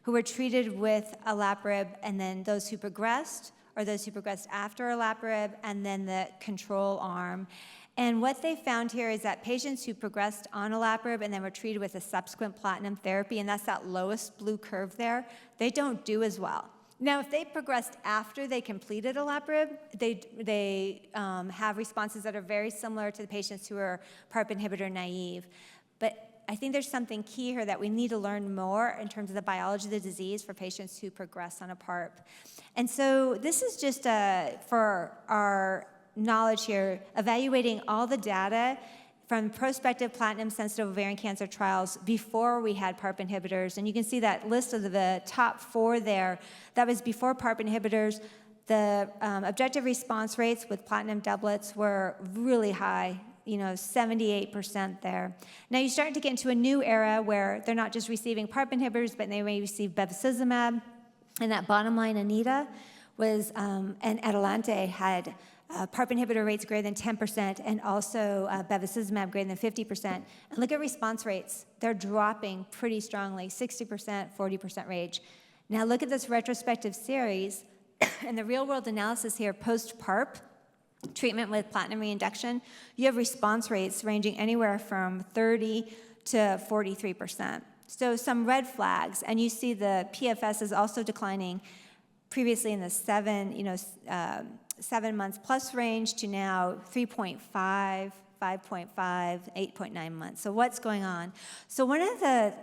who were treated with olaparib, and then those who progressed, or those who progressed after olaparib, and then the control arm. And what they found here is that patients who progressed on olaparib and then were treated with a subsequent platinum therapy, and that's that lowest blue curve there, they don't do as well. Now, if they progressed after they completed olaparib, they have responses that are very similar to the patients who are PARP inhibitor naive. But I think there's something key here that we need to learn more in terms of the biology of the disease for patients who progress on a PARP. And so this is just for our knowledge here, evaluating all the data from prospective platinum-sensitive ovarian cancer trials before we had PARP inhibitors. And you can see that list of the top 4 there. That was before PARP inhibitors. The objective response rates with platinum doublets were really high, 78% there. Now you're starting to get into a new era where they're not just receiving PARP inhibitors, but they may receive bevacizumab. And that bottom line, Anita, was, and Adelante had PARP inhibitor rates greater than 10%, and also bevacizumab greater than 50%. And look at response rates. They're dropping pretty strongly, 60%, 40% range. Now look at this retrospective series, and the real-world analysis here, post-PARP, treatment with platinum reinduction, you have response rates ranging anywhere from 30 to 43%. So some red flags, and you see the PFS is also declining previously in the 7 months plus range to now 3.5, 5.5, 8.9 months. So what's going on? So one of the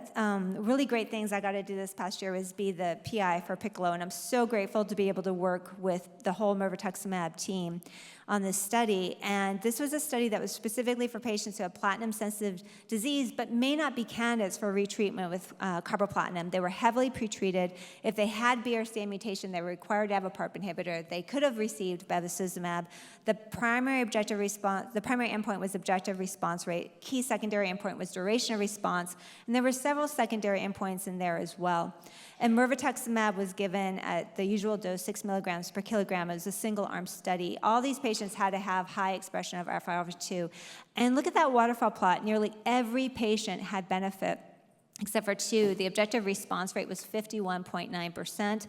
really great things I got to do this past year was be the PI for Piccolo, and I'm so grateful to be able to work with the whole mirvetuximab team on this study. And this was a study that was specifically for patients who have platinum-sensitive disease but may not be candidates for retreatment with carboplatin. They were heavily pretreated. If they had BRCA mutation, they were required to have a PARP inhibitor. They could have received bevacizumab. The primary endpoint was objective response rate. Key secondary endpoint was duration of response. And there were several secondary endpoints in there as well. And mirvetuximab was given at the usual dose, 6 milligrams per kilogram. It was a single-arm study. All these patients had to have high expression of FRα2. And look at that waterfall plot. Nearly every patient had benefit, except for 2. The objective response rate was 51.9%.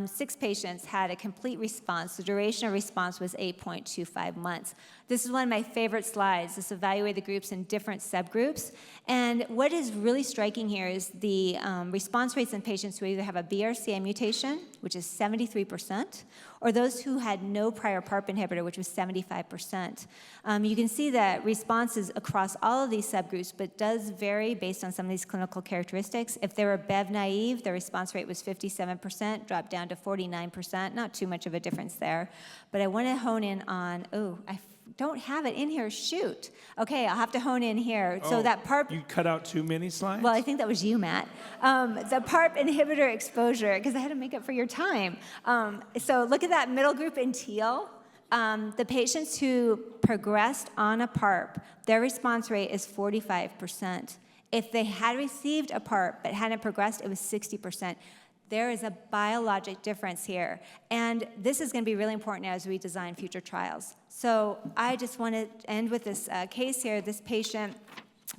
6 patients had a complete response. The duration of response was 8.25 months. This is one of my favorite slides. This evaluated the groups in different subgroups. And what is really striking here is the response rates in patients who either have a BRCA mutation, which is 73%, or those who had no prior PARP inhibitor, which was 75%. You can see that responses across all of these subgroups, but does vary based on some of these clinical characteristics. If they were Bev naive, the response rate was 57%, dropped down to 49%. Not too much of a difference there. But I want to hone in on, I don't have it in here, shoot. Okay, I'll have to hone in here. So that PARP... You cut out too many slides? Well, I think that was you, Matt. The PARP inhibitor exposure, because I had to make up for your time. So look at that middle group in teal. The patients who progressed on a PARP, their response rate is 45%. If they had received a PARP but hadn't progressed, it was 60%. There is a biologic difference here. And this is going to be really important as we design future trials. So I just want to end with this case here. This patient,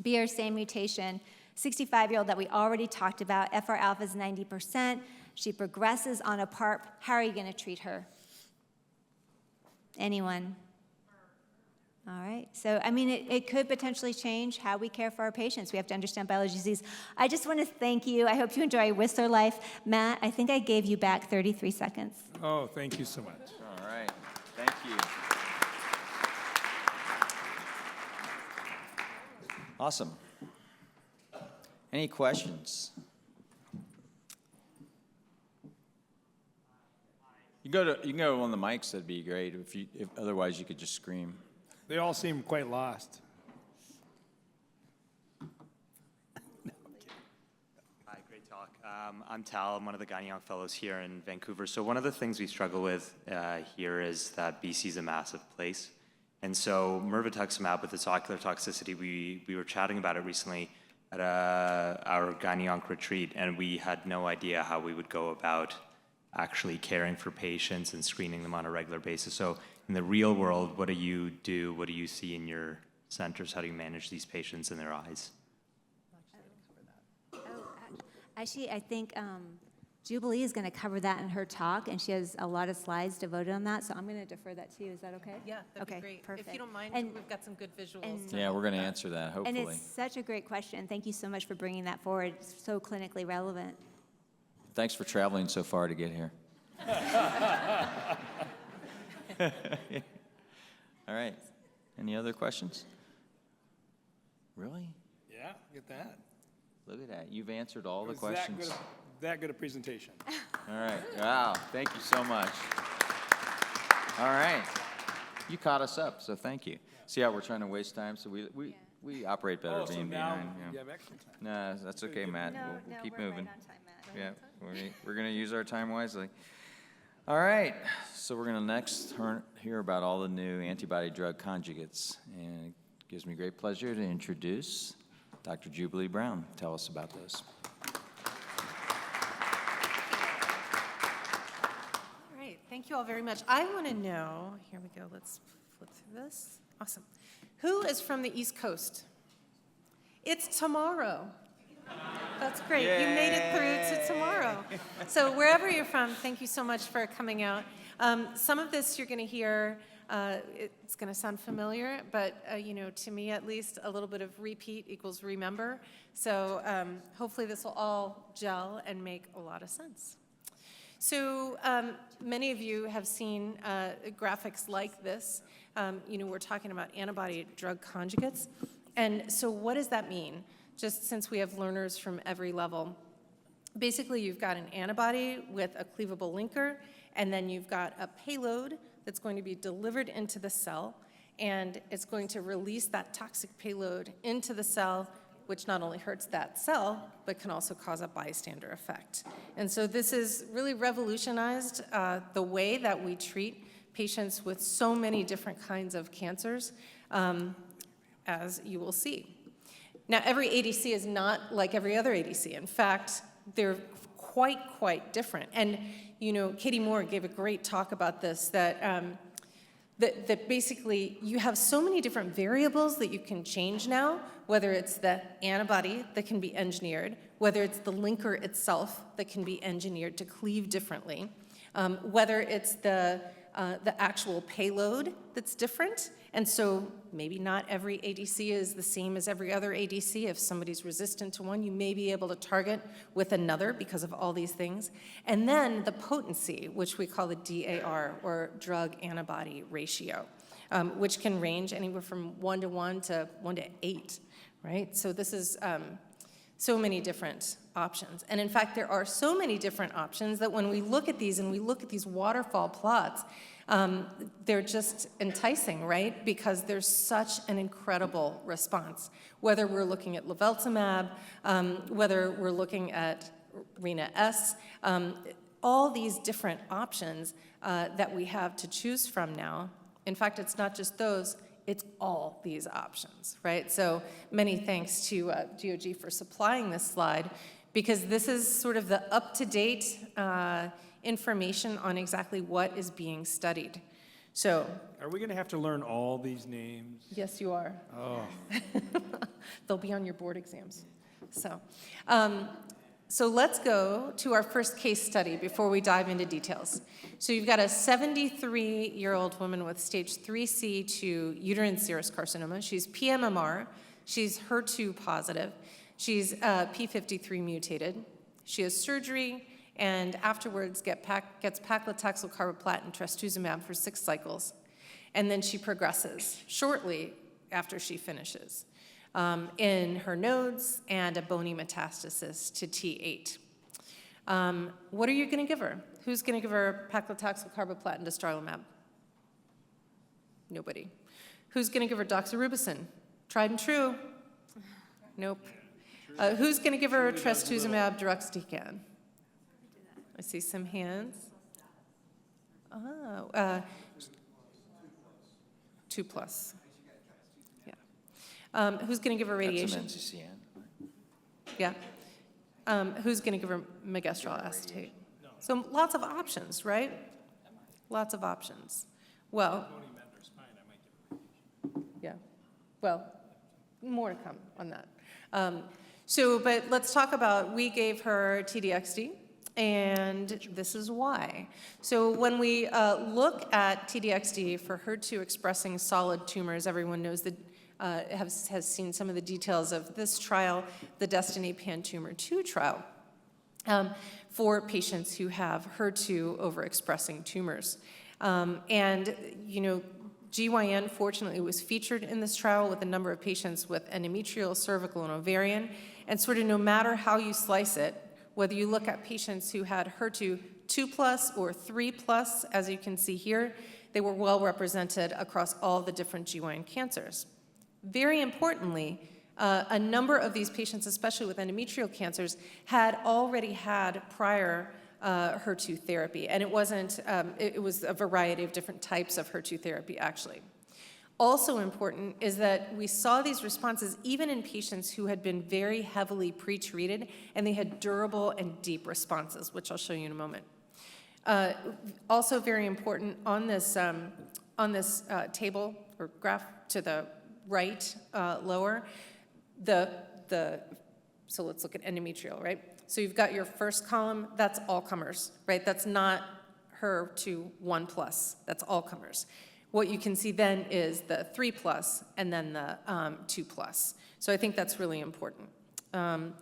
BRCA mutation, 65-year-old that we already talked about. FR alpha is 90%. She progresses on a PARP. How are you going to treat her? Anyone? All right. So, I mean, it could potentially change how we care for our patients. We have to understand biology of disease. I just want to thank you. I hope you enjoy Whistler Life. Matt, I think I gave you back 33 seconds. Oh, thank you so much. All right. Thank you. Awesome. Any questions? You can go on the mics. That'd be great. If otherwise, you could just scream. They all seem quite lost. Hi, great talk. I'm Tal. I'm one of the Gynecology Fellows here in Vancouver. So one of the things we struggle with here is that BC is a massive place. And so mirvetuximab, with its ocular toxicity, we were chatting about it recently at our Gynecology retreat, and we had no idea how we would go about actually caring for patients and screening them on a regular basis. So in the real world, what do you do? What do you see in your centers? How do you manage these patients and their eyes? Actually, I think Jubilee is going to cover that in her talk, and she has a lot of slides devoted on that, so I'm going to defer that to you. Is that okay? Yeah, that'd okay, be great. Perfect. If you don't mind, And- we've got some good visuals. and- to Yeah, help we're going to that. answer that, And hopefully. it's such a great question. Thank you so much for bringing that forward. It's so clinically relevant. Thanks for traveling so far to get here. All right. Any other questions? Really? Yeah, get that. Look at that. You've answered all the It was questions. that good a presentation. All right. Wow. Thank you so much. All right. You caught us up, so thank you. See how we're trying to waste time? So we operate better Oh, so being now behind. you Yeah. have extra time. No, that's okay, Matt. We'll keep moving. time, Matt. Yeah, we're going to use our time wisely. All right, so we're going to next hear about all the new antibody drug conjugates. And it gives me great pleasure to introduce Dr. Jubilee Brown. Tell us about those. All right, Thank you all very much. I want to know, here we go, let's flip through this. Awesome. Who is from the East Coast? It's tomorrow. That's great. You made it through to tomorrow. So wherever you're from, thank you so much for coming out. Some of this you're going to hear, it's going to sound familiar, but to me at least, a little bit of repeat equals remember. So hopefully this will all gel and make a lot of sense. So many of you have seen graphics like this. We're talking about antibody-drug conjugates. And so what does that mean? Just since we have learners from every level. Basically, you've got an antibody with a cleavable linker, and then you've got a payload that's going to be delivered into the cell, and it's going to release that toxic payload into the cell, which not only hurts that cell, but can also cause a bystander effect. And so this has really revolutionized the way that we treat patients with so many different kinds of cancers, as you will see. Now, every ADC is not like every other ADC. In fact, they're quite different. And, Katie Moore gave a great talk about this, that basically you have so many different variables that you can change now, whether it's the antibody that can be engineered, whether it's the linker itself that can be engineered to cleave differently, whether it's the actual payload that's different. And so maybe not every ADC is the same as every other ADC. If somebody's resistant to one, you may be able to target with another because of all these things. And then the potency, which we call the DAR, or drug antibody ratio, which can range anywhere from 1:1 to 1:8, right? So this is so many different options. And in fact, there are so many different options that when we look at these and we look at these waterfall plots, they're just enticing, right? Because there's such an incredible response. Whether we're looking at luveltamab, whether we're looking at Rina-S, all these different options that we have to choose from now. In fact, it's not just those, it's all these options, right? So many thanks to GOG for supplying this slide, because this is sort of the up-to-date information on exactly what is being studied. So, Are we going to have to learn all these names? yes, you are. Oh. They'll be on your board exams. So let's go to our first case study before we dive into details. So you've got a 73-year-old woman with stage 3C2 uterine serous carcinoma. She's pMMR. She's HER2 positive. She's P53 mutated. She has surgery, and afterwards gets paclitaxel, carboplatin, trastuzumab for 6 cycles. And then she progresses shortly after she finishes in her nodes and a bony metastasis to T8. What are you going to give her? Who's going to give her paclitaxel, carboplatin, dostarlimab? Nobody. Who's going to give her doxorubicin? Tried and true. Nope. Who's going to give her trastuzumab deruxtecan? I see some hands. Oh, 2+. Yeah. Who's going to give her radiation? That's an NCCN. Yeah. Who's going to give her megestrol acetate? So lots of options, right? Lots of options. Well, yeah. Well, more to come on that. But let's talk about, we gave her TDXD, and this is why. So when we look at TDXD for HER2-expressing solid tumors, everyone knows that has seen some of the details of this trial, the Destiny Pan-Tumor 2 trial, for patients who have HER2 overexpressing tumors. GYN, fortunately, was featured in this trial with a number of patients with endometrial, cervical, and ovarian. And sort of no matter how you slice it, whether you look at patients who had HER2 2+ or 3+, as you can see here, they were well represented across all the different GYN cancers. Very importantly, a number of these patients, especially with endometrial cancers, had already had prior HER2 therapy, and it wasn't, it was a variety of different types of HER2 therapy, actually. Also important is that we saw these responses even in patients who had been very heavily pretreated, and they had durable and deep responses, which I'll show you in a moment. Also very important on this table or graph to the right, lower, so let's look at endometrial, right? So you've got your first column, that's all comers, right? That's not HER2 1+, that's all comers. What you can see then is the 3+ and then the 2+. So I think that's really important. The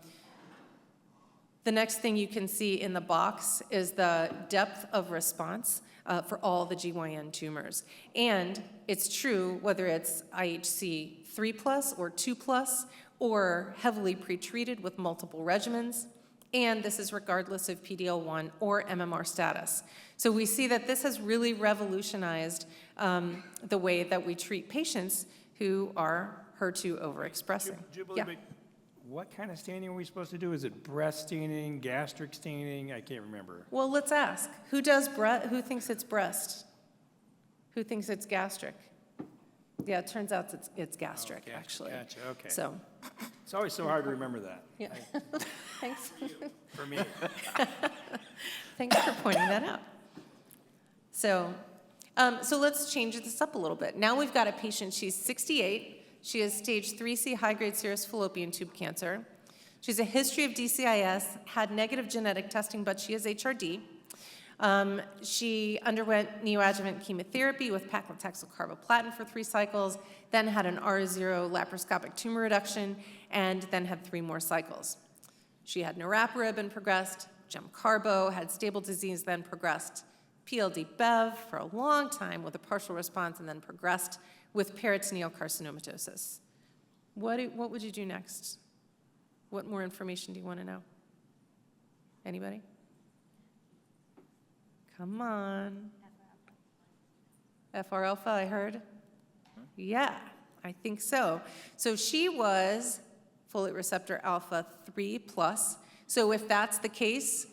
next thing you can see in the box is the depth of response for all the GYN tumors. And it's true whether it's IHC 3+ or 2+ or heavily pretreated with multiple regimens. And this is regardless of PD-L1 or MMR status. So we see that this has really revolutionized the way that we treat patients who are HER2 overexpressing. Jubilee, Yeah. but what kind of staining are we supposed to do? Is it breast staining, gastric staining? I can't remember. Well, let's ask. Who thinks it's breast? Who thinks it's gastric? Yeah, it turns out it's gastric, Gastric, actually. Gotcha, okay. So, It's always so hard to remember that, yeah. Thanks. for me. Thanks for pointing that out. So, so let's change this up a little bit. Now we've got a patient, she's 68. She has stage 3C high-grade serous fallopian tube cancer. She has a history of DCIS, had negative genetic testing, but she has HRD. She underwent neoadjuvant chemotherapy with paclitaxel carboplatin for 3 cycles, then had an R0 laparoscopic tumor reduction, and then had 3 more cycles. She had niraparib and progressed, gemcarbo, had stable disease, then progressed, PLD-BEV for a long time with a partial response, and then progressed with peritoneal carcinomatosis. What would you do next? What more information do you want to know? Anybody? Come on. FR alpha, I heard? Yeah, I think so. So she was folate receptor alpha 3+. So if that's the case,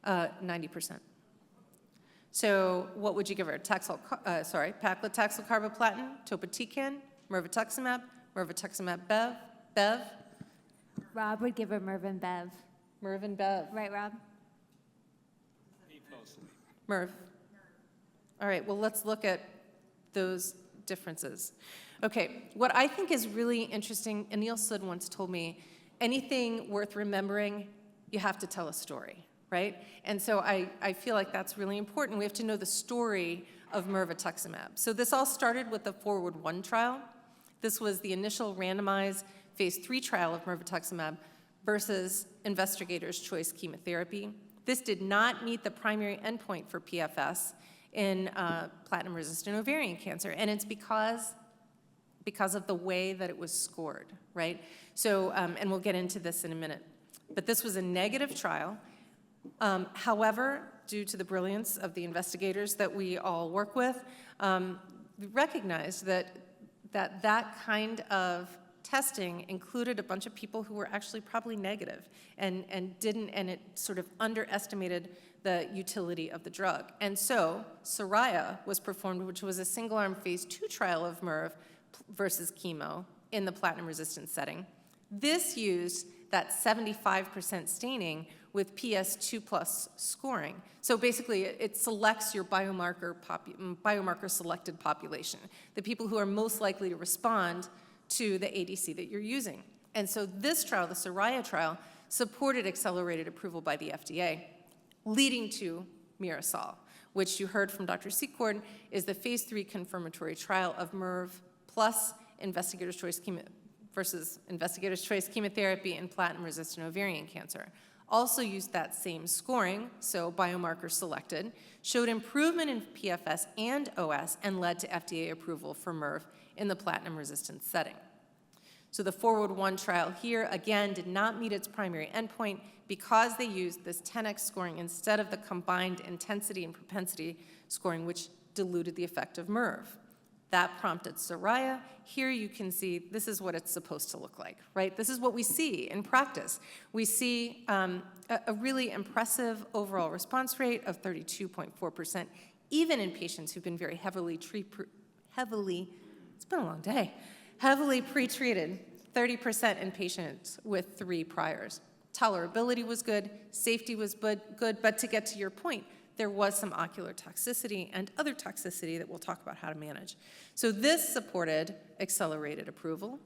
90%. So what would you give her? Paclitaxel carboplatin, topotecan, mirvetuximab, Bev, Rob would give her Merv and Bev. Merv and Bev. Right, Rob? Merv. All right, well, let's look at those differences. Okay, what I think is really interesting, Anil Sood once told me, anything worth remembering, you have to tell a story, right? And so I feel like that's really important. We have to know the story of mirvetuximab. So this all started with the Forward 1 trial. This was the initial randomized phase 3 trial of mirvetuximab versus investigator's choice chemotherapy. This did not meet the primary endpoint for PFS in platinum-resistant ovarian cancer, and it's because of the way that it was scored, right? So, and we'll get into this in a minute. But this was a negative trial. However, due to the brilliance of the investigators that we all work with, we recognized that kind of testing included a bunch of people who were actually probably negative and it sort of underestimated the utility of the drug. And so Soraya was performed, which was a single-arm phase 2 trial of MIRV versus chemo in the platinum-resistant setting. This used that 75% staining with PS2+ scoring. So basically, it selects your biomarker selected population, the people who are most likely to respond to the ADC that you're using. And so this trial, the Soraya trial, supported accelerated approval by the FDA, leading to Mirasol, which you heard from Dr. Secord is the phase 3 confirmatory trial of MIRV plus investigator's choice chemotherapy in platinum-resistant ovarian cancer. Also used that same scoring, so biomarker selected, showed improvement in PFS and OS, and led to FDA approval for MIRV in the platinum-resistant setting. So the Forward 1 trial here, again, did not meet its primary endpoint because they used this 10x scoring instead of the combined intensity and propensity scoring, which diluted the effect of MIRV. That prompted Soraya. Here you can see this is what it's supposed to look like, right? This is what we see in practice. We see a really impressive overall response rate of 32.4%, even in patients who've been very heavily pretreated, 30% in patients with 3 priors. Tolerability was good, safety was good, but to get to your point, there was some ocular toxicity and other toxicity that we'll talk about how to manage. So this supported accelerated approval,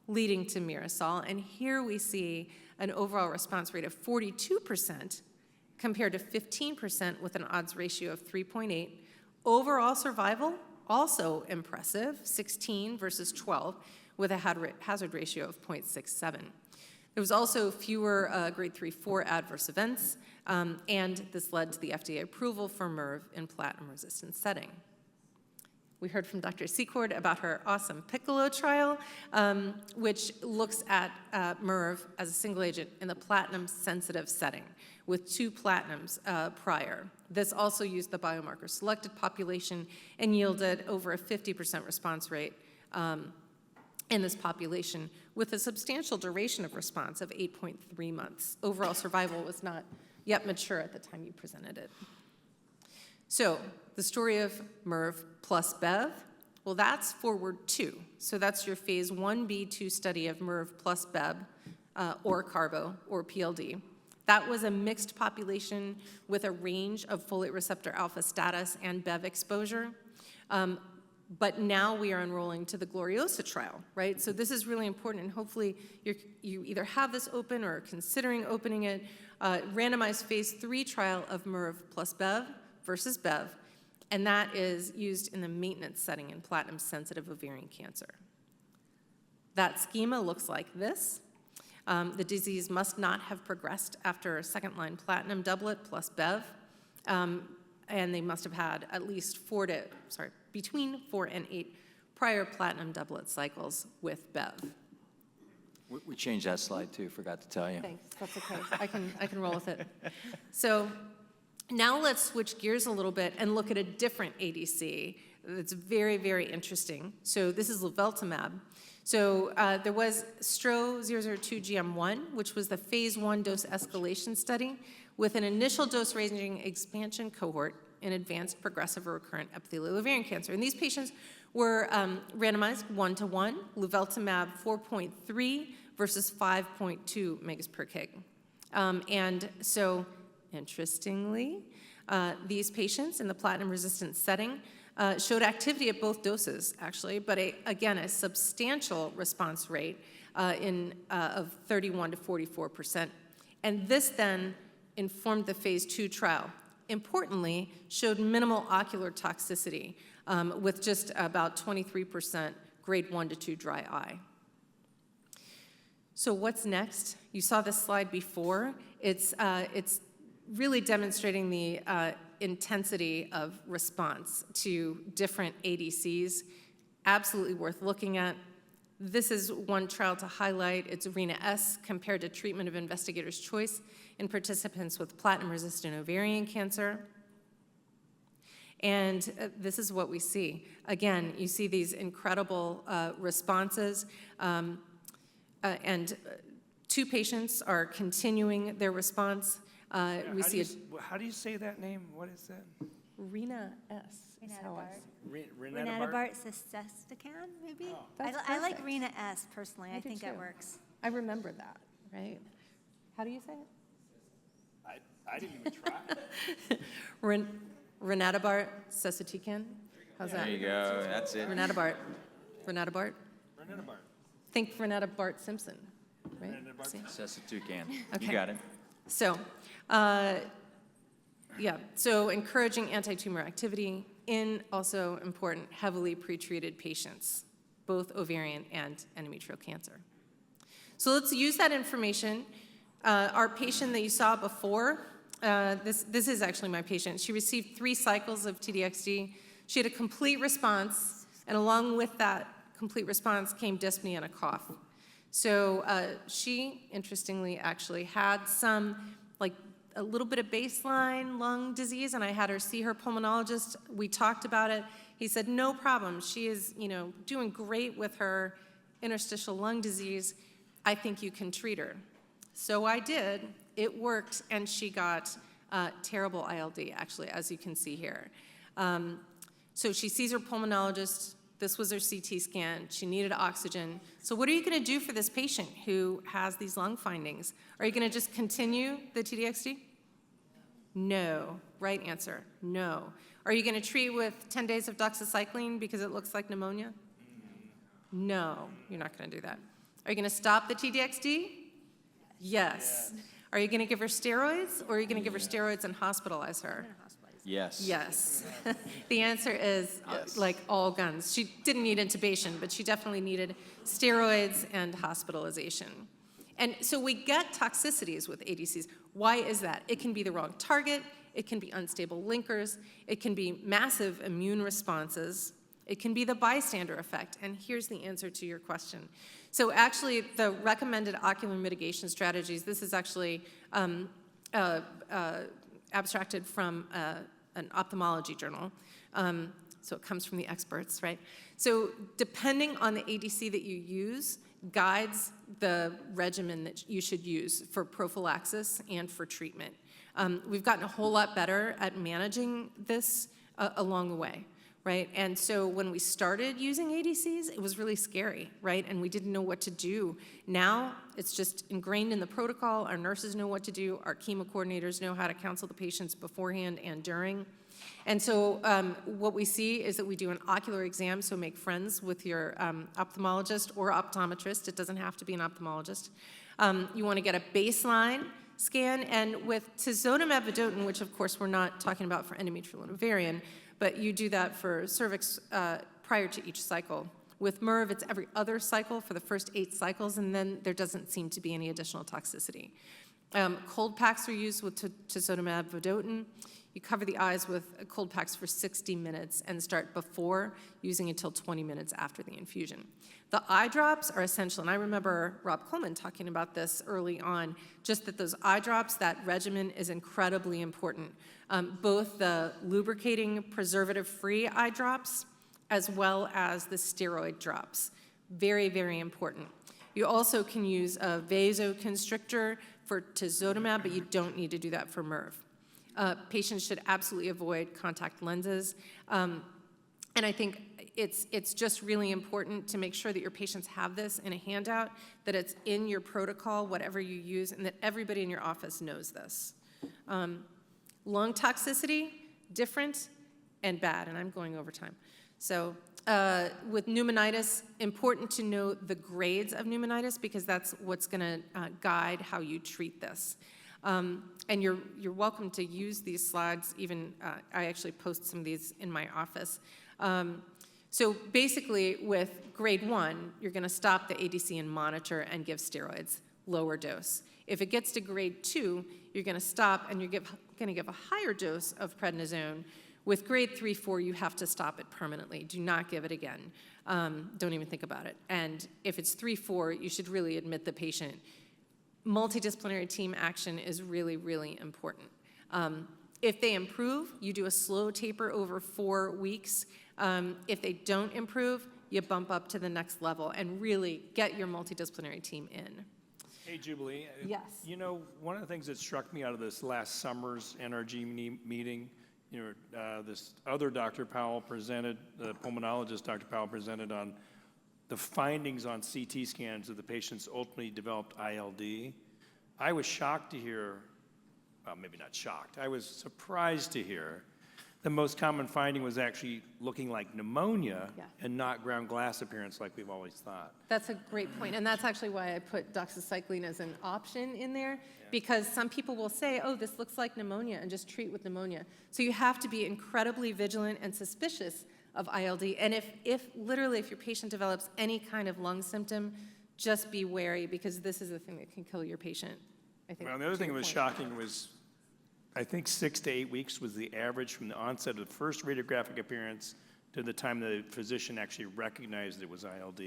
leading to Mirasol, and here we see an overall response rate of 42% compared to 15% with an odds ratio of 3.8. Overall survival, also impressive, 16 versus 12, with a hazard ratio of 0.67. There was also fewer grade 3/4 adverse events, and this led to the FDA approval for MIRV in platinum-resistant setting. We heard from Dr. Secord about her awesome Piccolo trial, which looks at MIRV as a single agent in the platinum-sensitive setting with 2 platinums prior. This also used the biomarker-selected population and yielded over a 50% response rate in this population with a substantial duration of response of 8.3 months. Overall survival was not yet mature at the time you presented it. So the story of MIRV plus Bev, well, that's forward 2. So that's your phase 1b/2 study of MIRV plus Bev or carbo or PLD. That was a mixed population with a range of folate receptor alpha status and Bev exposure. But now we are enrolling to the Gloriosa trial, right? So this is really important, and hopefully you either have this open or are considering opening it. Randomized phase 3 trial of MIRV plus Bev versus Bev, and that is used in the maintenance setting in platinum-sensitive ovarian cancer. That schema looks like this. The disease must not have progressed after a second-line platinum doublet plus Bev, and they must have had at least between 4 and 8 prior platinum doublet cycles with Bev. We changed that slide too, forgot to tell you. Thanks, that's okay. I can roll with it. So now let's switch gears a little bit and look at a different ADC that's very, very interesting. So this is luveltamab. So there was STRO-002-GM1, which was the phase 1 dose escalation study with an initial dose ranging expansion cohort in advanced progressive or recurrent epithelial ovarian cancer. And these patients were randomized 1-to-1, luveltamab 4.3 versus 5.2 megas per kg. And so, interestingly, these patients in the platinum-resistant setting showed activity at both doses, actually, but again, a substantial response rate of 31 to 44%. And this then informed the phase 2 trial. Importantly, showed minimal ocular toxicity with just about 23% grade 1 to 2 dry eye. So what's next? You saw this slide before. It's really demonstrating the intensity of response to different ADCs. Absolutely worth looking at. This is one trial to highlight. It's ARENA-S compared to treatment of investigator's choice in participants with platinum-resistant ovarian cancer. And this is what we see. Again, you see these incredible responses, and 2 patients are continuing their response. How do you say that name? What is that? ARENA-S. Renatibart Cystestican, maybe? I like Rena-S personally. I think it works. I remember that, right? How do you say it? I didn't even try. Renatibart Cystestican. How's that? There you go, that's it. Renatibart. Renatibart. Think Renata Bart Simpson, right? See? Sesatucan. Okay. You got it. So, so encouraging anti-tumor activity in also important heavily pretreated patients, both ovarian and endometrial cancer. So let's use that information. Our patient that you saw before, this is actually my patient. She received 3 cycles of TDXD. She had a complete response, and along with that complete response came dyspnea and a cough. So she, interestingly, actually had some, like a little bit of baseline lung disease, and I had her see her pulmonologist. We talked about it. He said, no problem. She is, doing great with her interstitial lung disease. I think you can treat her. So I did. It worked, and she got terrible ILD, actually, as you can see here. So she sees her pulmonologist This was her CT scan. She needed oxygen. So what are you going to do for this patient who has these lung findings? Are you going to just continue the TDXD? No. Right answer, no. Are you going to treat with 10 days of doxycycline because it looks like pneumonia? No, you're not going to do that. Are you going to stop the TDXD? Yes. Are you going to give her steroids, or are you going to give her steroids and hospitalize her? Yes. Yes. The answer is like all guns. She didn't need intubation, but she definitely needed steroids and hospitalization. And so we get toxicities with ADCs. Why is that? It can be the wrong target. It can be unstable linkers. It can be massive immune responses. It can be the bystander effect. And here's the answer to your question. So actually, the recommended ocular mitigation strategies, this is actually abstracted from an ophthalmology journal. So it comes from the experts, right? So depending on the ADC that you use, guides the regimen that you should use for prophylaxis and for treatment. We've gotten a whole lot better at managing this along the way, right? And so when we started using ADCs, it was really scary, right? And we didn't know what to do. Now, it's just ingrained in the protocol. Our nurses know what to do. Our chemo coordinators know how to counsel the patients beforehand and during. And so what we see is that we do an ocular exam, so make friends with your ophthalmologist or optometrist. It doesn't have to be an ophthalmologist. You want to get a baseline scan, and with tisotumab vedotin, which of course we're not talking about for endometrial and ovarian, but you do that for cervix prior to each cycle. With MERV, it's every other cycle for the first 8 cycles, and then there doesn't seem to be any additional toxicity. Cold packs are used with tisotumab vedotin. You cover the eyes with cold packs for 60 minutes and start before using until 20 minutes after the infusion. The eye drops are essential, and I remember Rob Coleman talking about this early on, just that those eye drops, that regimen is incredibly important. Both the lubricating preservative-free eye drops as well as the steroid drops. Very, very important. You also can use a vasoconstrictor for tisotumab, but you don't need to do that for MERV. Patients should absolutely avoid contact lenses. And I think it's just really important to make sure that your patients have this in a handout, that it's in your protocol, whatever you use, and that everybody in your office knows this. Lung toxicity, different and bad, and I'm going over time. So with pneumonitis, important to know the grades of pneumonitis because that's what's going to guide how you treat this. And you're welcome to use these slides. Even I actually post some of these in my office. So basically, with grade 1, you're going to stop the ADC and monitor and give steroids, lower dose. If it gets to grade 2, you're going to stop and you're going to give a higher dose of prednisone. With grade 3, 4, you have to stop it permanently. Do not give it again. Don't even think about it. And if it's 3, 4, you should really admit the patient. Multidisciplinary team action is really, really important. If they improve, you do a slow taper over 4 weeks. If they don't improve, you bump up to the next level and really get your multidisciplinary team in. Hey, Jubilee. Yes. You know, one of the things that struck me out of this last summer's NRG meeting, this other Dr. Powell presented, the pulmonologist Dr. Powell presented on the findings on CT scans of the patients ultimately developed ILD. I was shocked to hear, well, maybe not shocked, I was surprised to hear the most common finding was actually looking like pneumonia and not ground glass appearance like we've always thought. That's a great point, and that's actually why I put doxycycline as an option in there, because some people will say, oh, this looks like pneumonia, and just treat with pneumonia. So you have to be incredibly vigilant and suspicious of ILD, and if literally if your patient develops any kind of lung symptom, just be wary, because this is the thing that can kill your patient, I think. Well, the other thing that was shocking was, I think 6 to 8 weeks was the average from the onset of the first radiographic appearance to the time the physician actually recognized it was ILD.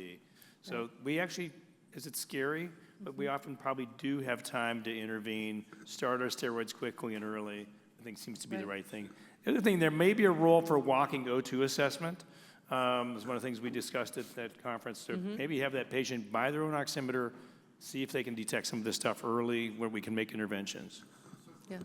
So we actually, is it scary? But we often probably do have time to intervene, start our steroids quickly and early. I think seems to be the right thing. The other thing, there may be a role for walking O2 assessment. It was one of the things we discussed at that conference. So maybe have that patient buy their own oximeter, see if they can detect some of this stuff early where we can make interventions. Yeah.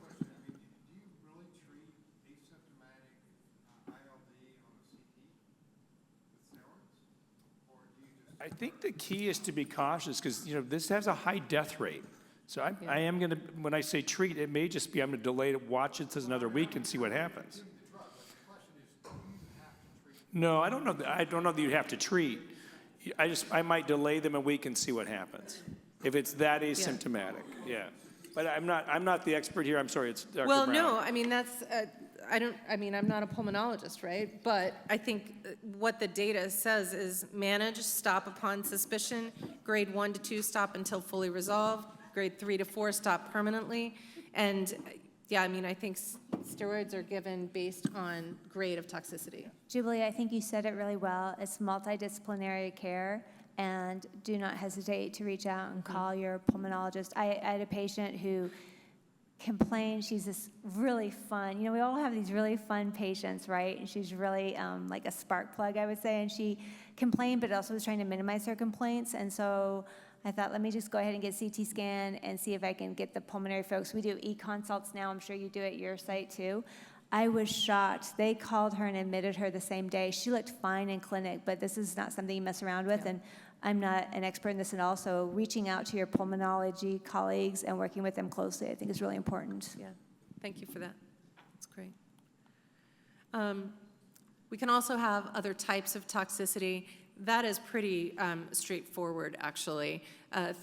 I think the key is to be cautious because, this has a high death rate. So I am going to, when I say treat, it may just be I'm going to delay it, watch it till another week and see what happens. No, I don't know. I don't know that you have to treat. I might delay them a week and see what happens. If it's that asymptomatic, yeah. But I'm not the expert here. I'm sorry, it's Dr. Well, Brown. no, I mean, that's, I'm not a pulmonologist, right? But I think what the data says is manage, stop upon suspicion, grade 1 to 2, stop until fully resolved, grade 3 to 4, stop permanently. And yeah, I mean, I think steroids are given based on grade of toxicity. Jubilee, I think you said it really well. It's multidisciplinary care, and do not hesitate to reach out and call your pulmonologist. I had a patient who complained. She's this really fun, we all have these really fun patients, right? And she's really like a spark plug, I would say. And she complained, but also was trying to minimize her complaints. And so I thought, let me just go ahead and get a CT scan and see if I can get the pulmonary folks. We do e-consults now. I'm sure you do at your site too. I was shocked. They called her and admitted her the same day. She looked fine in clinic, but this is not something you mess around with. And I'm not an expert in this at all, so reaching out to your pulmonology colleagues and working with them closely, I think is really important. Yeah, thank you for that. That's great. We can also have other types of toxicity. That is pretty straightforward, actually.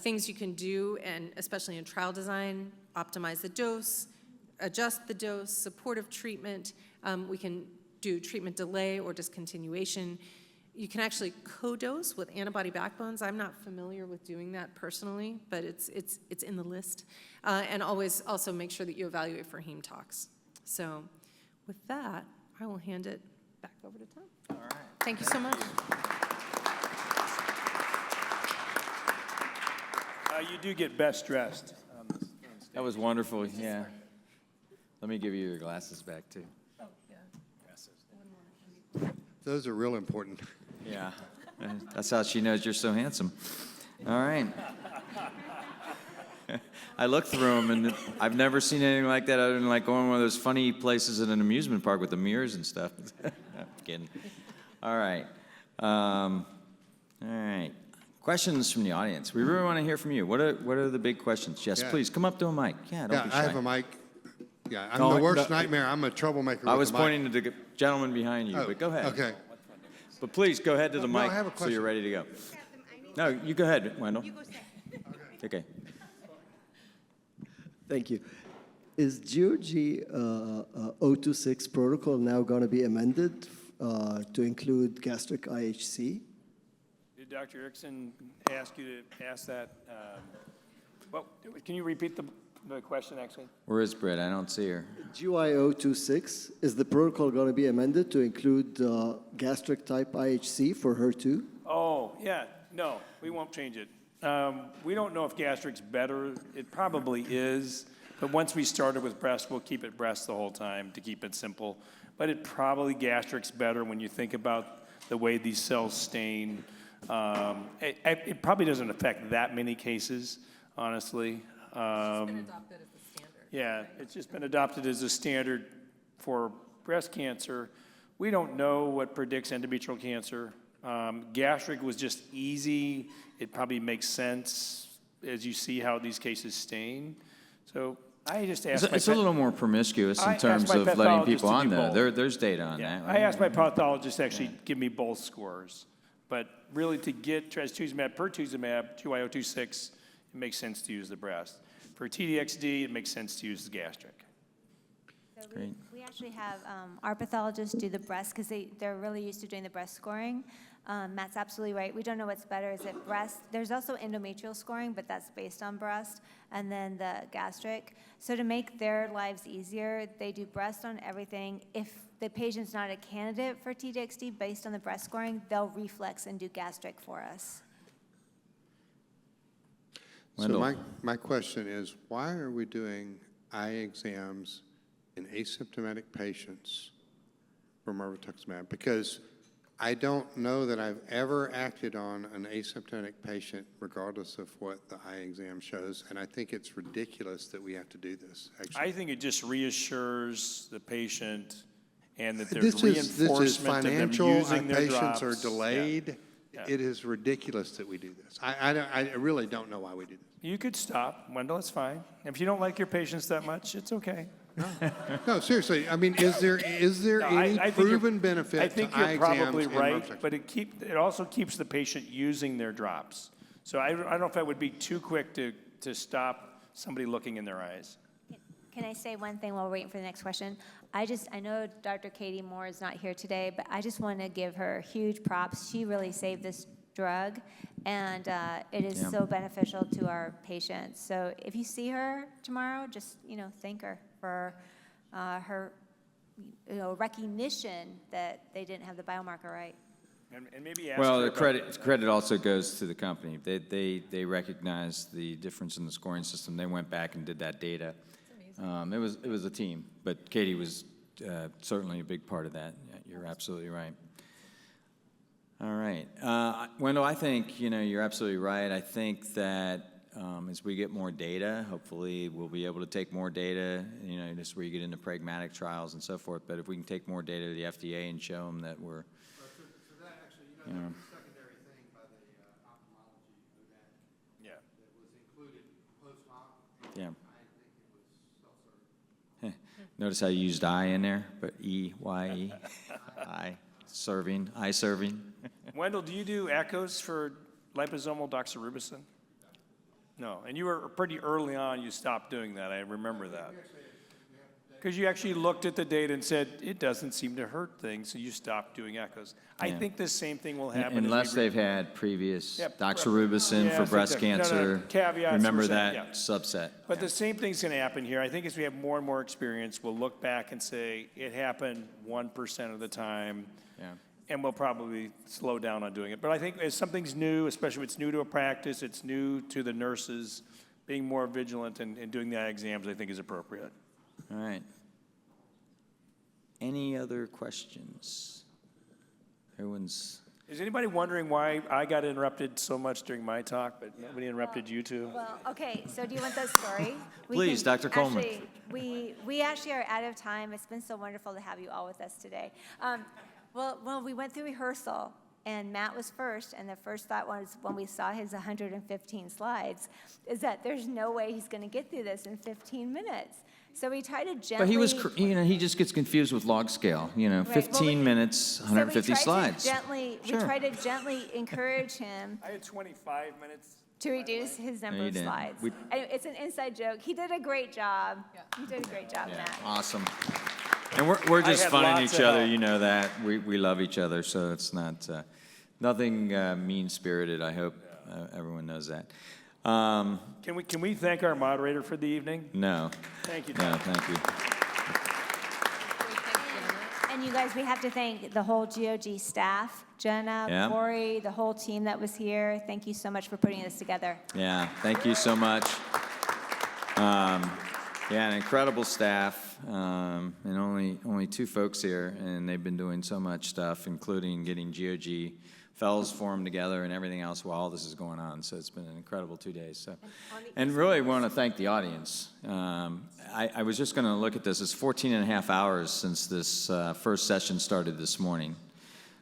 Things you can do, and especially in trial design, optimize the dose, adjust the dose, supportive treatment. We can do treatment delay or discontinuation. You can actually co-dose with antibody backbones. I'm not familiar with doing that personally, but it's in the list. And always also make sure that you evaluate for heme tox. So with that, I will hand it back over to Tom. All right. Thank you so much. You do get best dressed. That was wonderful, yeah. Let me give you your glasses back, too. Oh, yeah. Those are real important. Yeah, that's how she knows you're so handsome. All right. I looked through them, and I've never seen anything like that other than like going to one of those funny places at an amusement park with the mirrors and stuff. I'm kidding. All right. All right. Questions from the audience. We really want to hear from you. What are the big questions? Yes, Yeah. please, come up to a mic. Yeah, don't be shy. I have a mic. Yeah, I'm No, the worst no, nightmare. I'm a troublemaker. I with was the mic. pointing to the gentleman behind you, Oh, but go ahead. Okay. But please, go ahead to the No, I mic have a so you're question. ready to go. No, you go ahead, Wendell. Okay. Thank you. Is GOG 026 protocol now going to be amended to include gastric IHC? Did Dr. Erickson ask you to ask that? Well, can you repeat the question, actually? Where is Britt? I don't see her. GY 026, is the protocol going to be amended to include gastric type IHC for HER2? Oh, yeah. No, we won't change it. We don't know if gastric's better. It probably is. But once we started with breast, we'll keep it breast the whole time to keep it simple. But it probably gastric's better when you think about the way these cells stain. It probably doesn't affect that many cases, honestly. It's been adopted as the standard. Yeah, it's just been adopted as a standard for breast cancer. We don't know what predicts endometrial cancer. Gastric was just easy. It probably makes sense as you see how these cases stain. So I just asked It's a little more promiscuous I in terms asked my of letting pathologist people to on do there. both. There's data on Yeah, that. I asked my pathologist to actually give me both scores. But really to get trastuzumab, pertuzumab, 2i026, it makes sense to use the breast. For TDXD, it makes sense to use the gastric. So Great. we actually have our pathologists do the breast because they're really used to doing the breast scoring. Matt's absolutely right. We don't know what's better. Is it breast? There's also endometrial scoring, but that's based on breast, and then the gastric. So to make their lives easier, they do breast on everything. If the patient's not a candidate for TDXD based on the breast scoring, they'll reflex and do gastric for us. Wendell. So my question is, why are we doing eye exams in asymptomatic patients for mirvetuximab? Because I don't know that I've ever acted on an asymptomatic patient regardless of what the eye exam shows, and I think it's ridiculous that we have to do this, actually. I think it just reassures the patient and that there's This is reinforcement of them financial. using their Patients drops. are Yeah. delayed, It is ridiculous that we do this. I really don't know why we do this. You could stop, Wendell, it's fine. If you don't like your patients that much, it's okay. No, seriously. I mean, is there No, any I think you're- proven benefit I think to you're eye exams probably and right, nerve but it also keeps the patient using their drops. So I don't know if I would be too quick to stop somebody looking in their eyes. Can I say one thing while we're waiting for the next question? I know Dr. Katie Moore is not here today, but I just want to give her huge props. She really saved this drug, and it is so beneficial to our patients. So if you see her tomorrow, just thank her for her recognition that they didn't have the biomarker right. And maybe ask Well, her the about- credit also goes to the company. They recognized the difference in the scoring system. They went back and did that data. It was a team, but Katie was certainly a big part of that. Yeah, you're absolutely right. All right, Wendell, I think you're absolutely right. I think that as we get more data, hopefully we'll be able to take more data. This is where you get into pragmatic trials and so forth. But if we can take more data to the FDA and show them that we're secondary thing by the ophthalmology Yeah. that was included post-op. Yeah. I think it was self-serving. Notice how you used I in there, but E-Y-E, eye serving. Wendell, do you do echoes for liposomal doxorubicin? No, and you were pretty early on, you stopped doing that, I remember that. Because you actually looked at the data and said, it doesn't seem to hurt things, so you stopped doing echoes. I Yeah. think the same thing will happen. as Unless we they've had previous Yeah, doxorubicin yeah, for breast exactly. No, no, cancer. caveats, Remember we're saying, that yeah. subset. But the same thing's going to happen here. I think as we have more and more experience, we'll look back and say, it happened 1% of the time, Yeah. and we'll probably slow down on doing it. But I think as something's new, especially if it's new to a practice, it's new to the nurses, being more vigilant and doing the eye exams, I think is appropriate. All right. Any other questions? Everyone's, Is anybody wondering why I got interrupted so much during my talk, but nobody interrupted you two? Well, okay, so do you want the story? Please, Dr. Coleman. Actually, we actually are out of time. It's been so wonderful to have you all with us today. Well, we went through rehearsal, and Matt was first, and the first thought was, when we saw his 115 slides, is that there's no way he's going to get through this in 15 minutes. So we tried to gently... but he was, he just gets confused with log scale, Well, 15 minutes, 150 slides. We Sure. tried to gently encourage him I had 25 minutes. to reduce his number you of didn't. slides. We- Anyway, it's an inside joke. He did a great job. You did a great job, Matt. Awesome. And we're just had funning lots each of other, help. you know that. We love each other, so it's not, nothing mean-spirited, I hope everyone knows that. Can we thank our moderator for the evening? No. Thank you, No, Tom. thank you. And you guys, we have to thank the whole GOG staff, Jenna, Yeah. Corey, the whole team that was here. Thank you so much for putting this together. Yeah, thank you so much. Yeah, an incredible staff, and only two folks here, and they've been doing so much stuff, including getting GOG fellows formed together and everything else while all this is going on. So it's been an incredible 2 days. So, and really want to thank the audience. I was just going to look at this. It's 14 and a half hours since this first session started this morning.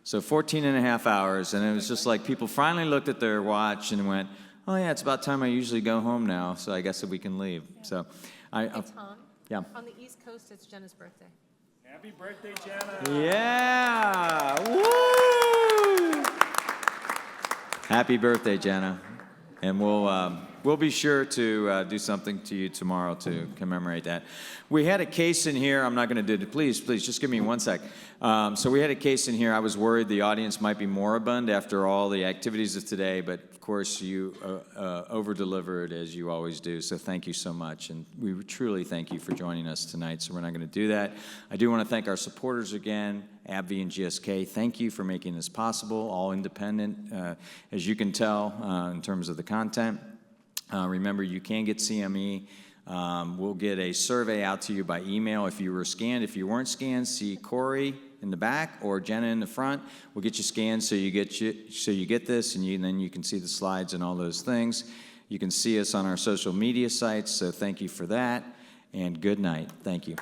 So 14 and a half hours, and it was just like people finally looked at their watch and went, oh yeah, it's about time I usually go home now, so I guess that we can leave. So Hey, Tom, yeah. on the East Coast, it's Jenna's birthday. Happy birthday, Jenna. Yeah! Woo! Happy birthday, Jenna. And we'll be sure to do something to you tomorrow to commemorate that. We had a case in here. I'm not going to do it. Please, just give me 1 sec. So we had a case in here. I was worried the audience might be moribund after all the activities of today, but of course you over-delivered as you always do. So thank you so much, and we truly thank you for joining us tonight. So we're not going to do that. I do want to thank our supporters again, AbbVie and GSK. Thank you for making this possible, all independent, as you can tell in terms of the content. Remember, you can get CME. We'll get a survey out to you by email if you were scanned. If you weren't scanned, see Corey in the back or Jenna in the front. We'll get you scanned so you get this, and then you can see the slides and all those things. You can see us on our social media sites, so thank you for that, and good night. Thank you.